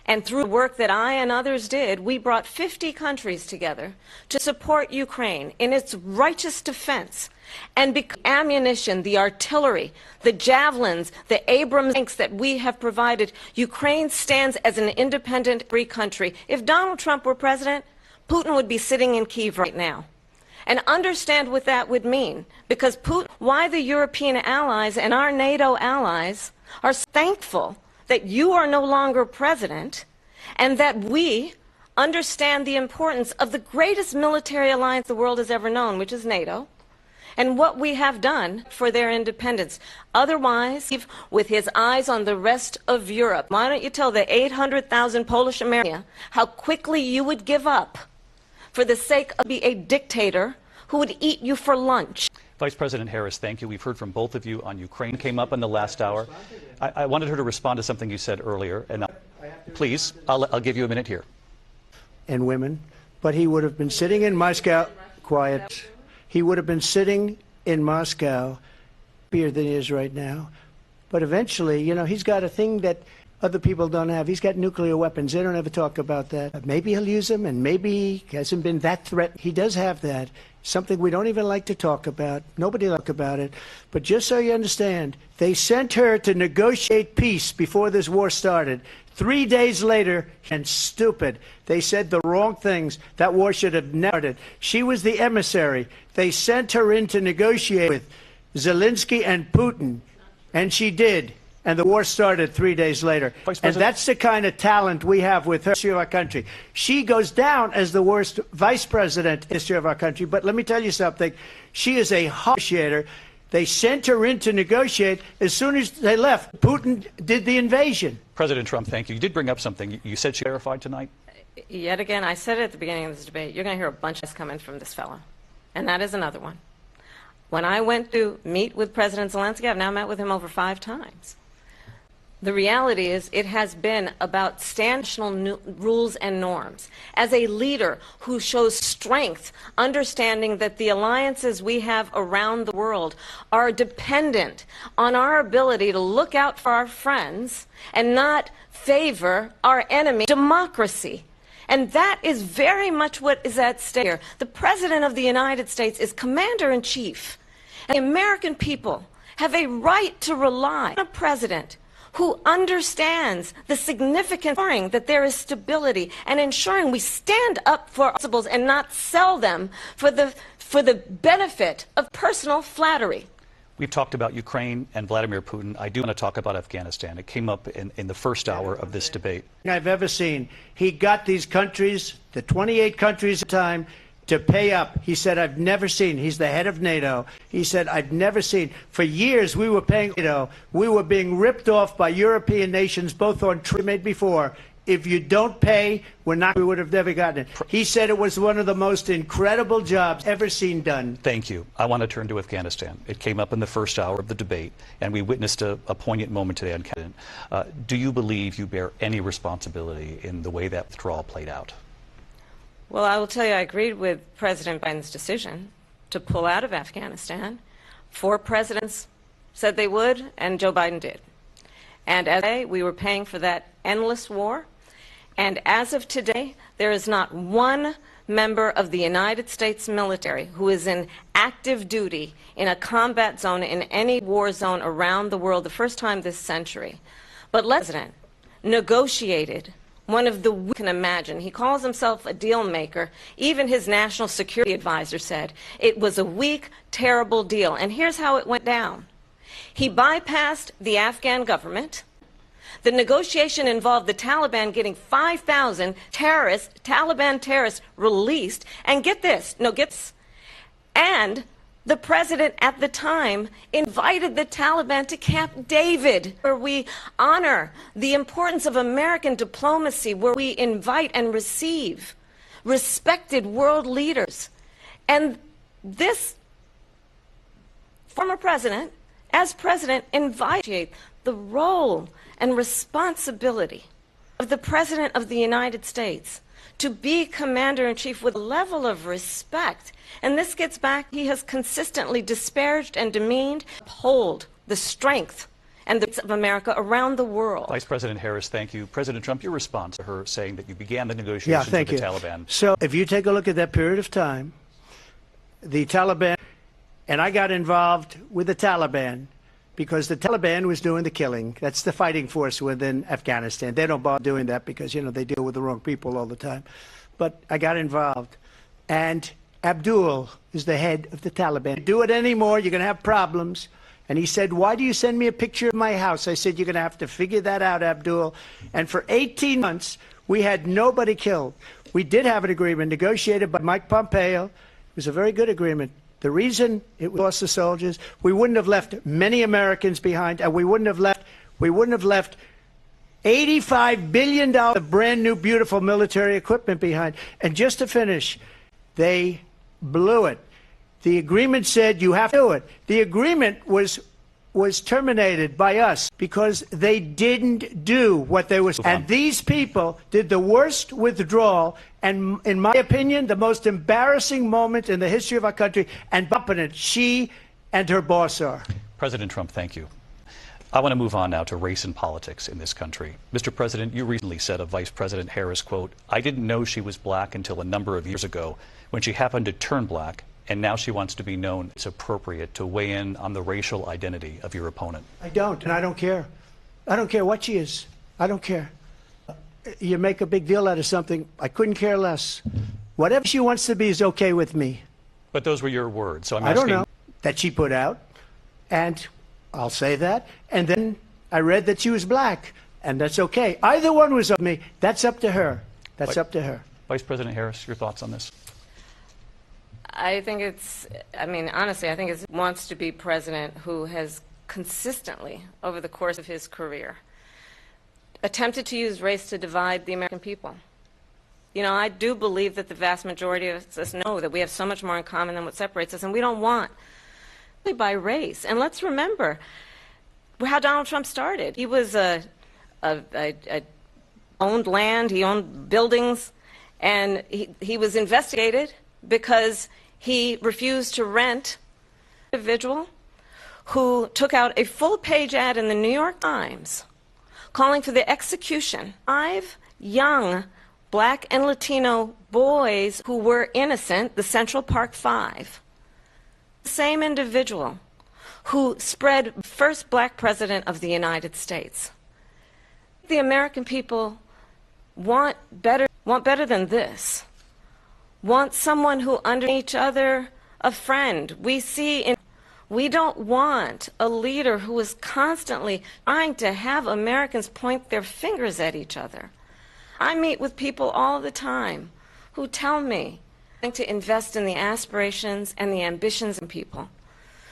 And through the work that I and others did, we brought 50 countries together to support Ukraine in its righteous defense. And the ammunition, the artillery, the javelins, the Abrams tanks that we have provided, Ukraine stands as an independent free country. If Donald Trump were president, Putin would be sitting in Kyiv right now. And understand what that would mean, because why the European allies and our NATO allies are thankful that you are no longer president, and that we understand the importance of the greatest military alliance the world has ever known, which is NATO, and what we have done for their independence. Otherwise, with his eyes on the rest of Europe, why don't you tell the 800,000 Polish Americans how quickly you would give up for the sake of being a dictator who would eat you for lunch? Vice President Harris, thank you. We've heard from both of you on Ukraine. Came up in the last hour. I wanted her to respond to something you said earlier. And please, I'll give you a minute here. And women. But he would have been sitting in Moscow, quiet. He would have been sitting in Moscow, happier than he is right now. But eventually, you know, he's got a thing that other people don't have. He's got nuclear weapons. They don't ever talk about that. Maybe he'll use them, and maybe he hasn't been that threatened. He does have that. Something we don't even like to talk about. Nobody likes about it. But just so you understand, they sent her to negotiate peace before this war started. 3 days later, and stupid, they said the wrong things. That war should have never started. She was the emissary. They sent her in to negotiate with Zelensky and Putin, and she did. And the war started 3 days later. And that's the kind of talent we have with her in the history of our country. She goes down as the worst vice president in the history of our country. But let me tell you something. She is a negotiator. They sent her in to negotiate. As soon as they left, Putin did the invasion. President Trump, thank you. You did bring up something. You said she clarified tonight? Yet again, I said it at the beginning of this debate, you're going to hear a bunch of this coming from this fellow. And that is another one. When I went to meet with President Zelensky, I've now met with him over 5 times. The reality is it has been about national rules and norms. As a leader who shows strength, understanding that the alliances we have around the world are dependent on our ability to look out for our friends and not favor our enemy, democracy. And that is very much what is at stake here. The President of the United States is Commander-in-Chief. And the American people have a right to rely on a president who understands the significance of ensuring that there is stability and ensuring we stand up for our principles and not sell them for the benefit of personal flattery. We've talked about Ukraine and Vladimir Putin. I do want to talk about Afghanistan. It came up in the first hour of this debate. I've ever seen. He got these countries, the 28 countries at the time, to pay up. He said, I've never seen. He's the head of NATO. He said, I've never seen. For years, we were paying NATO. We were being ripped off by European nations, both on treaties made before. If you don't pay, we would have never gotten it. He said it was one of the most incredible jobs ever seen done. Thank you. I want to turn to Afghanistan. It came up in the first hour of the debate, and we witnessed a poignant moment today on Afghanistan. Do you believe you bear any responsibility in the way that withdrawal played out? Well, I will tell you, I agreed with President Biden's decision to pull out of Afghanistan. 4 presidents said they would, and Joe Biden did. And as we were paying for that endless war. And as of today, there is not one member of the United States military who is in active duty in a combat zone in any war zone around the world, the first time this century. But the President negotiated one of the we can imagine. He calls himself a deal maker. Even his national security advisor said it was a weak, terrible deal. And here's how it went down. He bypassed the Afghan government. The negotiation involved the Taliban getting 5,000 Taliban terrorists released. And get this, and the president at the time invited the Taliban to Camp David, where we honor the importance of American diplomacy, where we invite and receive respected world leaders. And this former president, as president, invited the role and responsibility of the President of the United States to be Commander-in-Chief with a level of respect. And this gets back, he has consistently disparaged and demeaned, uphold the strength and the rights of America around the world. Vice President Harris, thank you. President Trump, your response to her saying that you began the negotiations with the Taliban. So if you take a look at that period of time, the Taliban, and I got involved with the Taliban because the Taliban was doing the killing. That's the fighting force within Afghanistan. They don't bother doing that because, you know, they deal with the wrong people all the time. But I got involved. And Abdul is the head of the Taliban. Do it anymore, you're going to have problems. And he said, why do you send me a picture of my house? I said, you're going to have to figure that out, Abdul. And for 18 months, we had nobody killed. We did have an agreement negotiated by Mike Pompeo. It was a very good agreement. The reason it lost the soldiers, we wouldn't have left many Americans behind, and we wouldn't have left $85 billion of brand new, beautiful military equipment behind. And just to finish, they blew it. The agreement said you have to do it. The agreement was terminated by us because they didn't do what they were. And these people did the worst withdrawal, and in my opinion, the most embarrassing moment in the history of our country. And bumping it, she and her boss are. President Trump, thank you. I want to move on now to race and politics in this country. Mr. President, you recently said of Vice President Harris, quote, I didn't know she was black until a number of years ago when she happened to turn black, and now she wants to be known. It's appropriate to weigh in on the racial identity of your opponent. I don't, and I don't care. I don't care what she is. I don't care. You make a big deal out of something, I couldn't care less. Whatever she wants to be is okay with me. But those were your words, so I'm asking. I don't know. That she put out, and I'll say that. And then I read that she was black, and that's okay. Either one was up to me. That's up to her. That's up to her. Vice President Harris, your thoughts on this? I think it's, I mean, honestly, I think it wants to be president who has consistently, over the course of his career, attempted to use race to divide the American people. You know, I do believe that the vast majority of us know that we have so much more in common than what separates us, and we don't want by race. And let's remember how Donald Trump started. He was owned land, he owned buildings, and he was investigated because he refused to rent an individual who took out a full-page ad in the New York Times calling for the execution of 5 young Black and Latino boys who were innocent, the Central Park Five. The same individual who spread first black president of the United States. The American people want better than this. Want someone who under each other, a friend. We don't want a leader who is constantly trying to have Americans point their fingers at each other. I meet with people all the time who tell me to invest in the aspirations and the ambitions of people,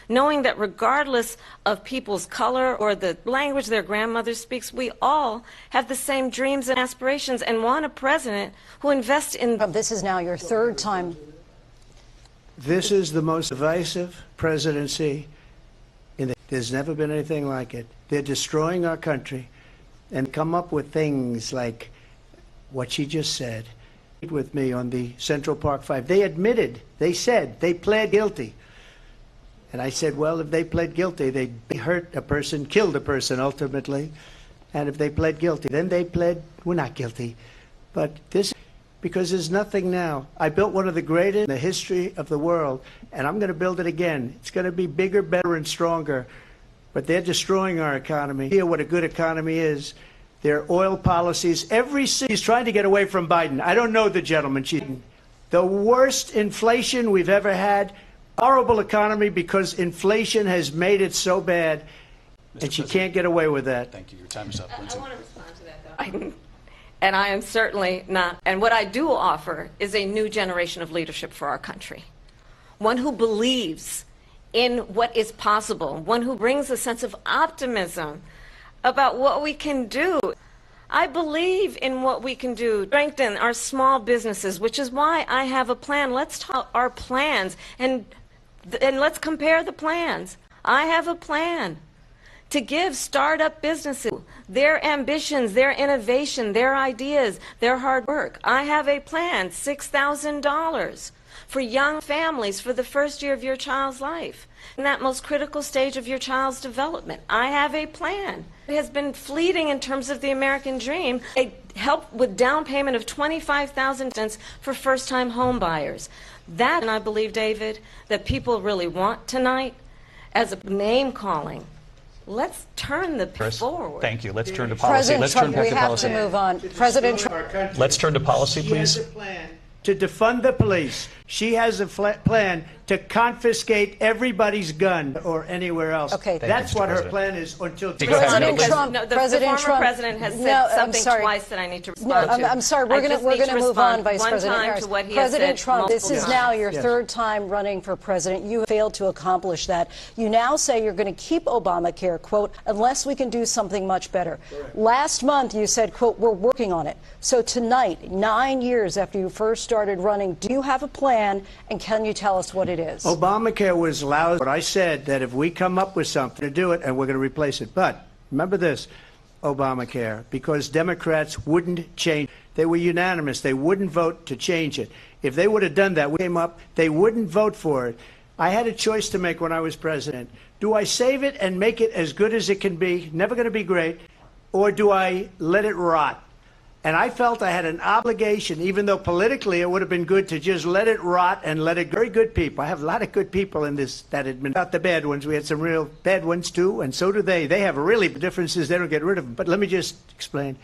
knowing that regardless of people's color or the language their grandmother speaks, we all have the same dreams and aspirations and want a president who invests in... This is now your third time. This is the most divisive presidency. There's never been anything like it. They're destroying our country and come up with things like what she just said. With me on the Central Park Five. They admitted, they said, they pled guilty. And I said, well, if they pled guilty, they hurt a person, killed a person ultimately. And if they pled guilty, then they pled, we're not guilty. But this, because there's nothing now. I built one of the greatest in the history of the world, and I'm going to build it again. It's going to be bigger, better, and stronger. But they're destroying our economy. Hear what a good economy is. Their oil policies, every city is trying to get away from Biden. I don't know the gentleman. The worst inflation we've ever had. Horrible economy because inflation has made it so bad, and she can't get away with that. Thank you. Your time is up, Lindsay. I want to respond to that, though. And I am certainly not. And what I do offer is a new generation of leadership for our country. One who believes in what is possible. One who brings a sense of optimism about what we can do. I believe in what we can do, strengthen our small businesses, which is why I have a plan. Let's talk our plans and let's compare the plans. I have a plan to give startup businesses their ambitions, their innovation, their ideas, their hard work. I have a plan, $6,000 for young families for the first year of your child's life, in that most critical stage of your child's development. I have a plan. It has been fleeting in terms of the American dream. A help with down payment of $25,000 for first-time home buyers. That, and I believe, David, that people really want tonight as a name calling. Let's turn the forward. Thank you. Let's turn to policy. Let's turn back to policy. We have to move on. President Trump. Let's turn to policy, please. She has a plan to defund the police. She has a plan to confiscate everybody's gun or anywhere else. Okay. That's what her plan is until President Trump. No, the former president has said something twice that I need to respond to. I'm sorry. We're going to move on, Vice President Harris. President Trump, this is now your third time running for president. You have failed to accomplish that. You now say you're going to keep Obamacare, quote, unless we can do something much better. Correct. Last month you said, quote, we're working on it. So tonight, 9 years after you first started running, do you have a plan, and can you tell us what it is? Obamacare was lousy, but I said that if we come up with something to do it, and we're going to replace it. But remember this, Obamacare, because Democrats wouldn't change. They were unanimous. They wouldn't vote to change it. If they would have done that, we came up, they wouldn't vote for it. I had a choice to make when I was president. Do I save it and make it as good as it can be, never going to be great, or do I let it rot? And I felt I had an obligation, even though politically it would have been good to just let it rot and let it go. Very good people. I have a lot of good people in this that had been not the bad ones. We had some real bad ones too, and so do they. They have really differences. They don't get rid of them. But let me just explain.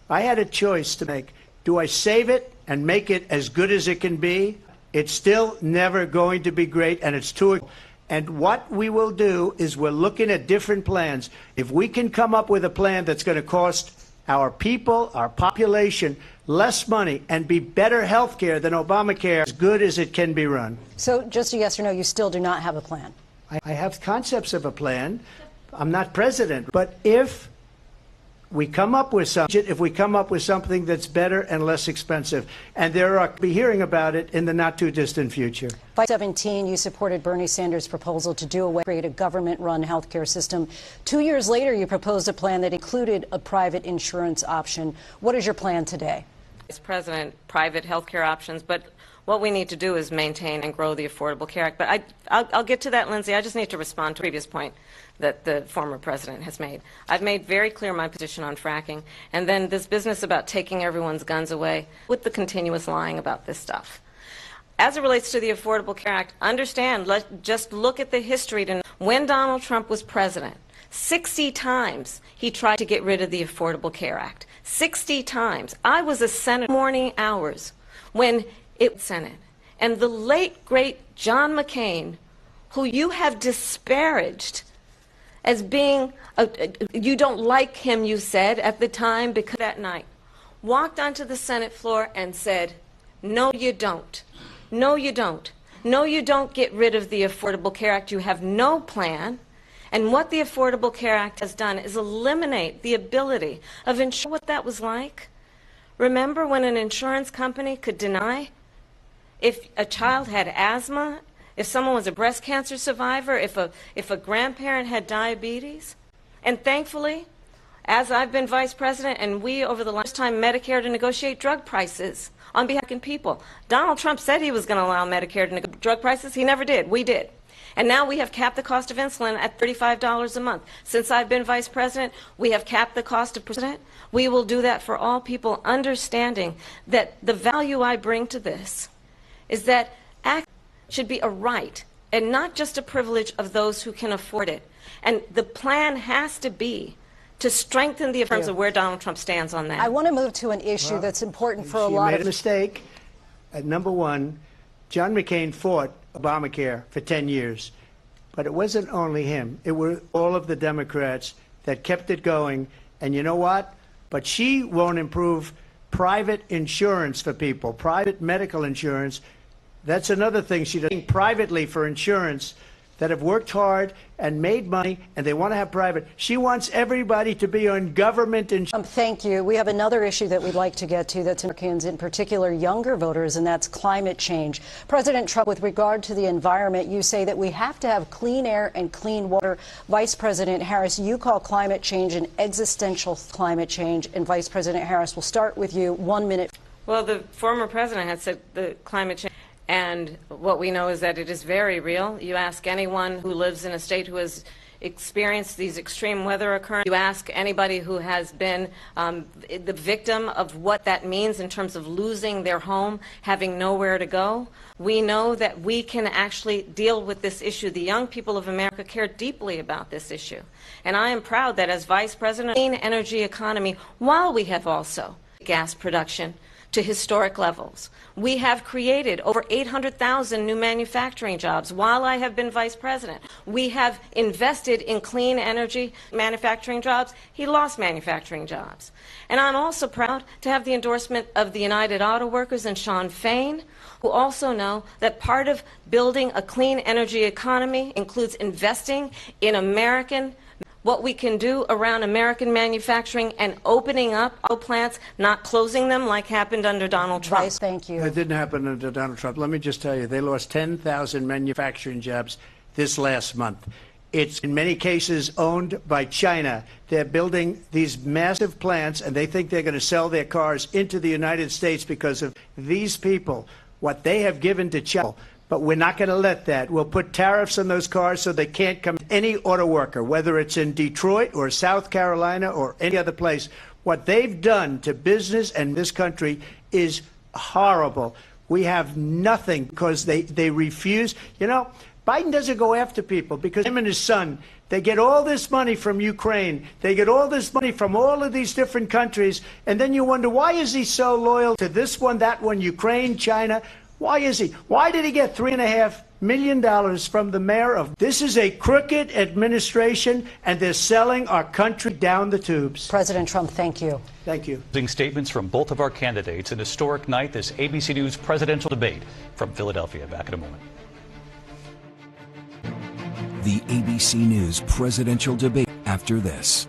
I had a choice to make. Do I save it and make it as good as it can be? It's still never going to be great, and it's too. And what we will do is we're looking at different plans. If we can come up with a plan that's going to cost our people, our population, less money and be better health care than Obamacare, as good as it can be run. So just a yes or no, you still do not have a plan? I have concepts of a plan. I'm not president. But if we come up with something, if we come up with something that's better and less expensive, and be hearing about it in the not too distant future. By 2017, you supported Bernie Sanders' proposal to do away with create a government-run health care system. 2 years later, you proposed a plan that included a private insurance option. What is your plan today? Vice President, private health care options, but What we need to do is maintain and grow the Affordable Care Act. But I'll get to that, Lindsay. I just need to respond to a previous point that the former president has made. I've made very clear my position on fracking, and then this business about taking everyone's guns away with the continuous lying about this stuff. As it relates to the Affordable Care Act, understand, just look at the history. When Donald Trump was president, 60 times he tried to get rid of the Affordable Care Act. 60 times. I was a senator morning hours when it was Senate. And the late, great John McCain, who you have disparaged as being, you don't like him, you said, at the time, because that night, walked onto the Senate floor and said, no, you don't. No, you don't. No, you don't get rid of the Affordable Care Act. You have no plan. And what the Affordable Care Act has done is eliminate the ability of insurance. What that was like? Remember when an insurance company could deny if a child had asthma, if someone was a breast cancer survivor, if a grandparent had diabetes? And thankfully, as I've been vice president and we over the last time Medicare to negotiate drug prices on behalf of people. Donald Trump said he was going to allow Medicare to negotiate drug prices. He never did. We did. And now we have capped the cost of insulin at $35 a month. Since I've been vice president, we have capped the cost of president. We will do that for all people, understanding that the value I bring to this is that act should be a right and not just a privilege of those who can afford it. And the plan has to be to strengthen the terms of where Donald Trump stands on that. I want to move to an issue that's important for a lot made of a mistake. Number one, John McCain fought Obamacare for 10 years. But it wasn't only him. It were all of the Democrats that kept it going. And you know what? But she won't improve private insurance for people, private medical insurance. That's another thing she does. Privately for insurance that have worked hard and made money, and they want to have private. She wants everybody to be on government insurance. Thank you. We have another issue that we'd like to get to that's Americans, in particular younger voters, and that's climate change. President Trump, with regard to the environment, you say that we have to have clean air and clean water. Vice President Harris, you call climate change an existential climate change. And Vice President Harris, we'll start with you. 1 minute. Well, the former president had said the climate change. And what we know is that it is very real. You ask anyone who lives in a state who has experienced these extreme weather occurrences, you ask anybody who has been the victim of what that means in terms of losing their home, having nowhere to go. We know that we can actually deal with this issue. The young people of America care deeply about this issue. And I am proud that as Vice President of the clean energy economy, while we have also gas production to historic levels. We have created over 800,000 new manufacturing jobs while I have been vice president. We have invested in clean energy manufacturing jobs. He lost manufacturing jobs. And I'm also proud to have the endorsement of the United Auto Workers and Sean Fain, who also know that part of building a clean energy economy includes investing in what we can do around American manufacturing and opening up auto plants, not closing them like happened under Donald Trump. Vice, thank you. It didn't happen under Donald Trump. Let me just tell you, they lost 10,000 manufacturing jobs this last month. It's in many cases owned by China. They're building these massive plants, and they think they're going to sell their cars into the United States because of these people, what they have given to China. But we're not going to let that. We'll put tariffs on those cars so they can't come. Any auto worker, whether it's in Detroit or South Carolina or any other place, what they've done to business and this country is horrible. We have nothing because they refuse. You know, Biden doesn't go after people because him and his son, they get all this money from Ukraine. They get all this money from all of these different countries. And then you wonder, why is he so loyal to this one, that one, Ukraine, China? Why is he? Why did he get $3.5 million from the mayor of? This is a crooked administration, and they're selling our country down the tubes. President Trump, thank you. Thank you. Statements from both of our candidates. An historic night, this ABC News presidential debate from Philadelphia. Back in a moment. The ABC News presidential debate after this.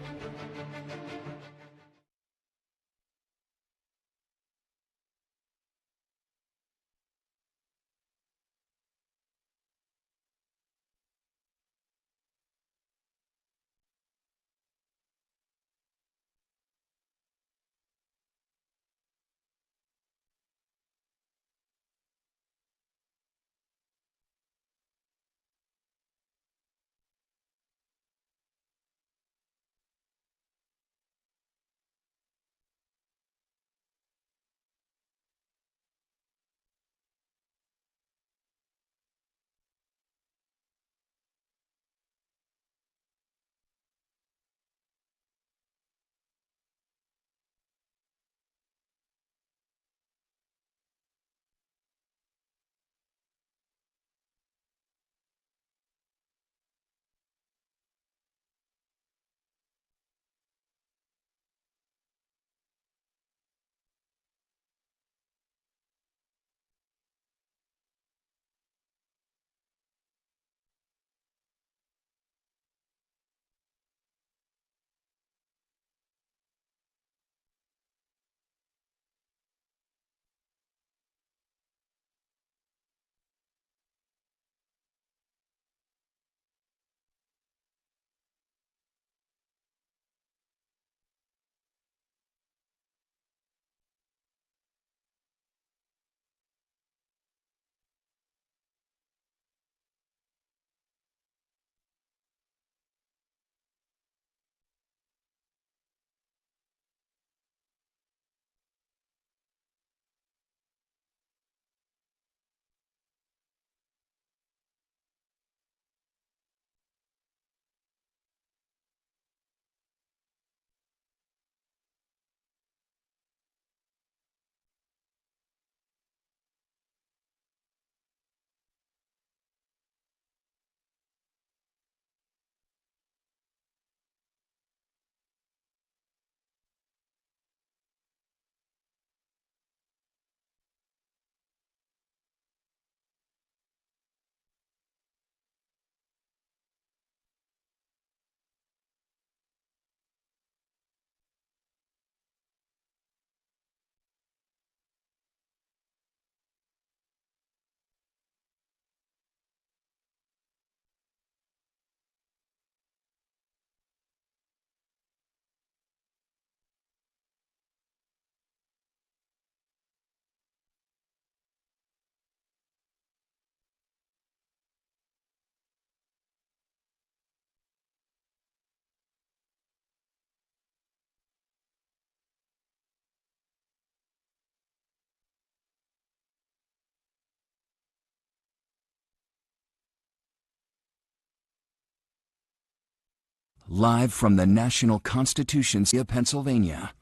Live from the National Constitution of Pennsylvania,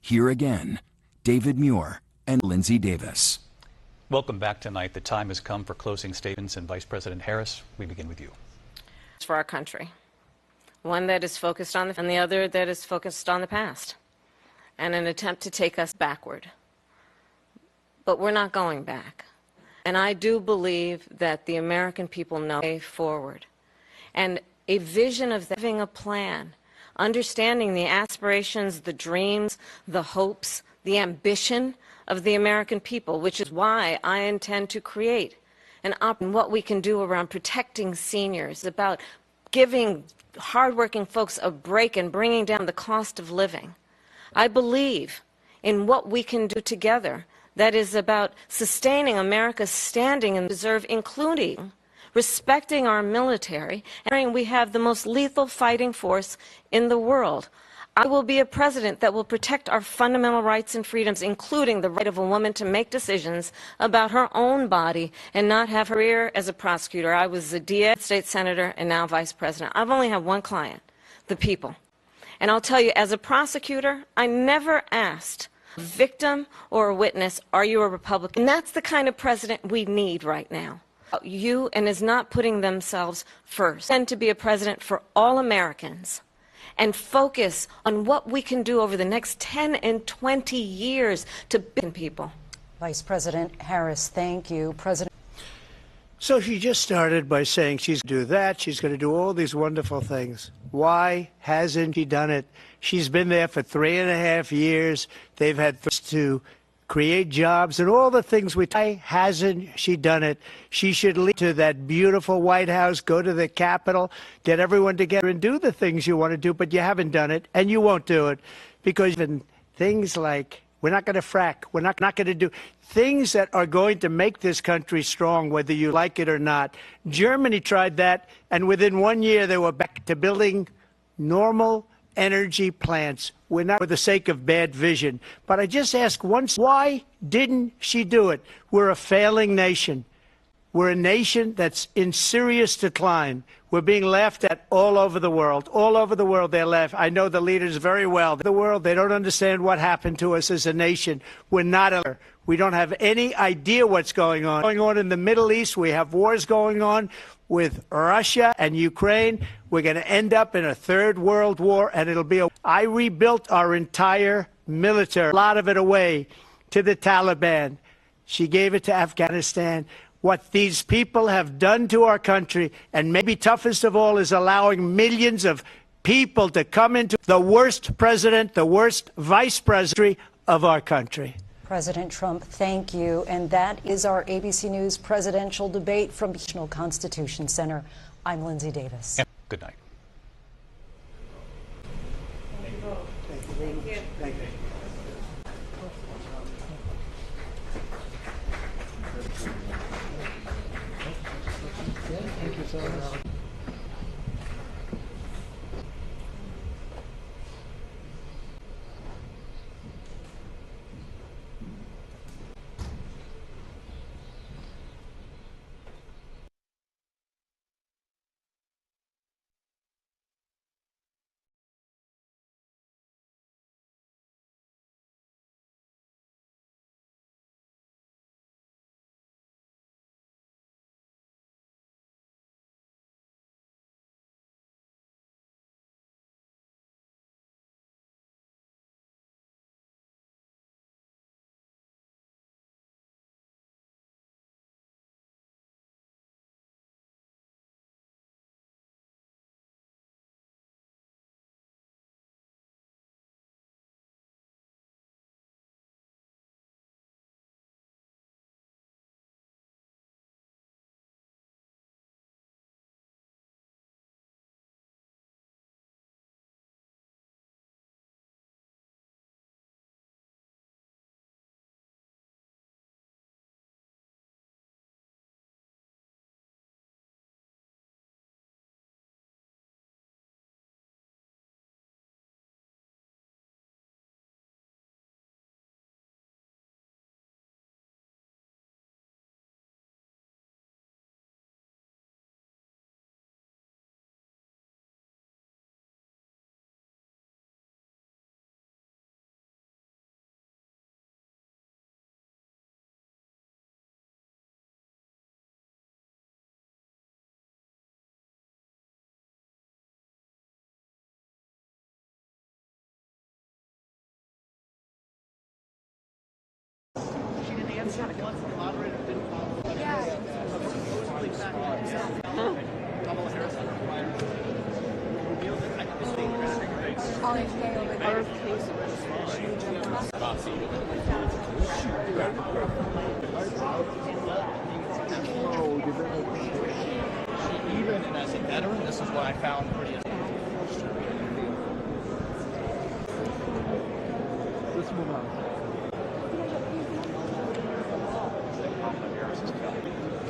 here again, David Muir and Lindsay Davis. Welcome back tonight. The time has come for closing statements, and Vice President Harris, we begin with you. For our country, one that is focused on and the other that is focused on the past, and an attempt to take us backward. But we're not going back. And I do believe that the American people know the way forward. And a vision of having a plan, understanding the aspirations, the dreams, the hopes, the ambition of the American people, which is why I intend to create what we can do around protecting seniors, about giving hardworking folks a break and bringing down the cost of living. I believe in what we can do together that is about sustaining America's standing and reserve, including respecting our military, and we have the most lethal fighting force in the world. I will be a president that will protect our fundamental rights and freedoms, including the right of a woman to make decisions about her own body and not have her career as a prosecutor. I was a DA, state senator, and now vice president. I've only had one client, the people. And I'll tell you, as a prosecutor, I never asked a victim or a witness, are you a Republican? And that's the kind of president we need right now. You and is not putting themselves first. And to be a president for all Americans and focus on what we can do over the next 10 and 20 years to build people. Vice President Harris, thank you. President. So she just started by saying she's going to do that, she's going to do all these wonderful things. Why hasn't she done it? She's been there for 3.5 years. They've had to create jobs and all the things why hasn't she done it? She should lead to that beautiful White House, go to the Capitol, get everyone together and do the things you want to do, but you haven't done it, and you won't do it, because even things like we're not going to frack, we're not going to do things that are going to make this country strong, whether you like it or not. Germany tried that, and within 1 year they were back to building normal energy plants. We're not for the sake of bad vision. But I just ask once, why didn't she do it? We're a failing nation. We're a nation that's in serious decline. We're being laughed at all over the world. All over the world they're laughed. I know the leaders very well. The world, they don't understand what happened to us as a nation. We're not we don't have any idea what's going on. Going on in the Middle East, we have wars going on with Russia and Ukraine. We're going to end up in a third world war, and it'll be I rebuilt our entire military, a lot of it away to the Taliban. She gave it to Afghanistan. What these people have done to our country, and maybe toughest of all, is allowing millions of people to come into the worst president, the worst vice president of our country. President Trump, thank you. And that is our ABC News presidential debate from the National Constitution Center. I'm Lindsay Davis. Good night. Thank you both. Thank you. Thank you. Thank you so much. Even as a veteran, this is what I found pretty. This one.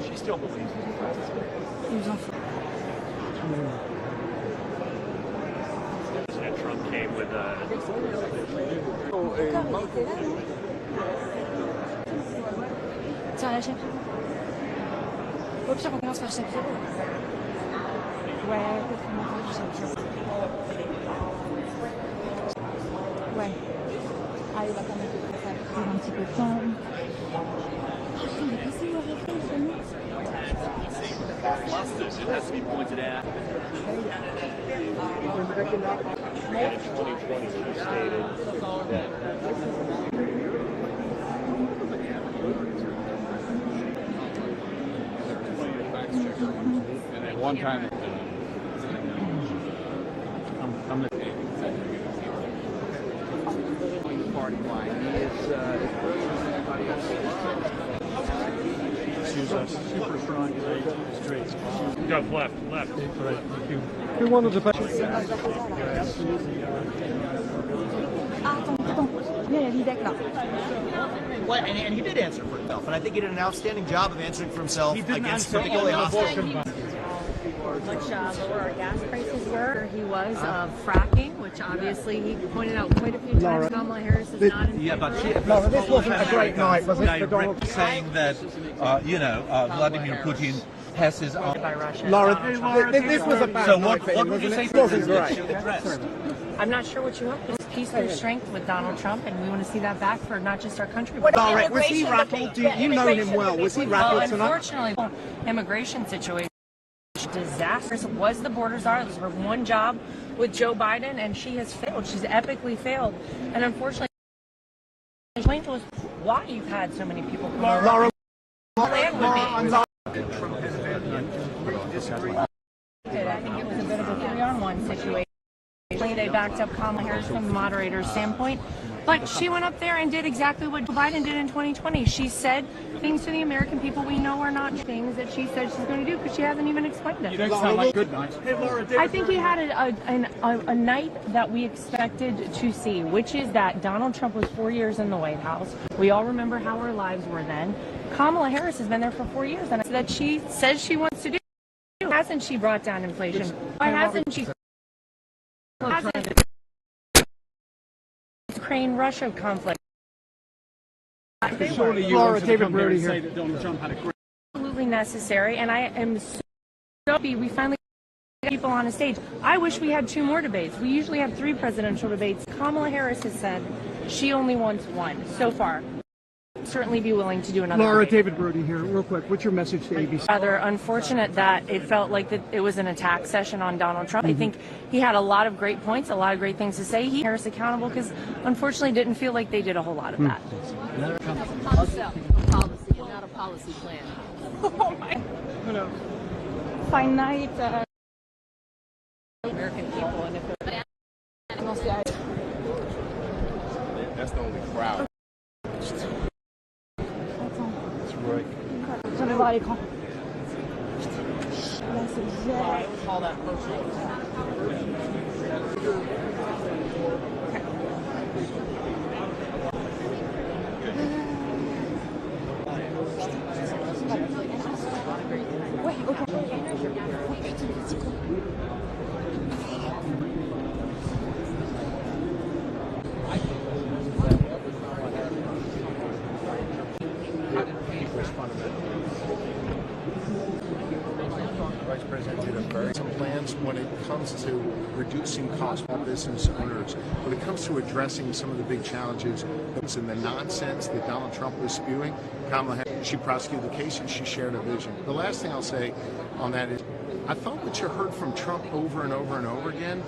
She still believes in President Trump came with Tiens, la chef. Au pire, on commence par chef. Ouais, ouais. Ah, il va quand même faire un petit peu de temps. It has to be pointed at. In 2020, he stated that. And at one time, I'm the party line. He is anybody else. Super strong, straight. Go left. Right. Thank you. Ah, attends. Viens, il y a l'IDEC là. Well, and he did answer for himself, and I think he did an outstanding job of answering for himself against particularly hostile. Much lower our gas prices were. He was of fracking, which obviously he pointed out quite a few times. Kamala Harris is not in favor. Laura, this wasn't a great night, was it, for Donald Trump? Saying that, Vladimir Putin has his own. By Russia. Laura, this was a bad night for him, what would you say? It wasn't great. I'm not sure what you want. It's peace through strength with Donald Trump, and we want to see that back for not just our country. But Laura, was he rattled? You know him well. Was he rattled tonight? Unfortunately, immigration situation. Disastrous was the borders are. This was her one job with Joe Biden, and she has failed. She's epically failed, and unfortunately, explain to us why you've had so many people come over. Laura, I think it was a bit of a 3-on-1 situation. They backed up Kamala Harris from the moderator's standpoint, but she went up there and did exactly what Joe Biden did in 2020. She said things to the American people we know are not things that she said she's going to do because she hasn't even explained it. You don't sound like good night. I think he had a night that we expected to see, which is that Donald Trump was 4 years in the White House. We all remember how our lives were then. Kamala Harris has been there for 4 years, and that she says she wants to do. Why hasn't she brought down inflation? Why hasn't she? Ukraine-Russia conflict. Surely you want to come here and say that Donald Trump had a great. Absolutely necessary, and I am so happy we finally get people on a stage. I wish we had 2 more debates. We usually have 3 presidential debates. Kamala Harris has said she only wants 1 so far. Certainly be willing to do another Laura, debate. David Brody here, real quick. What's your message to ABC? Rather unfortunate that it felt like that it was an attack session on Donald Trump. I think he had a lot of great points, a lot of great things to say. He Harris accountable because unfortunately didn't feel like they did a whole lot of that. Policy, not a policy plan. Oh my. Fine night. American people, and if they're That's the only crowd. J'en ai voir à l'écran. Là, c'est bien. Call that personal. Ouais, ok. Vice President did some plans when it comes to reducing costs for business owners, when it comes to addressing some of the big challenges and the nonsense that Donald Trump was spewing. Kamala Harris, she prosecuted the case and she shared a vision. The last thing I'll say on that is, I thought what you heard from Trump over and over and over again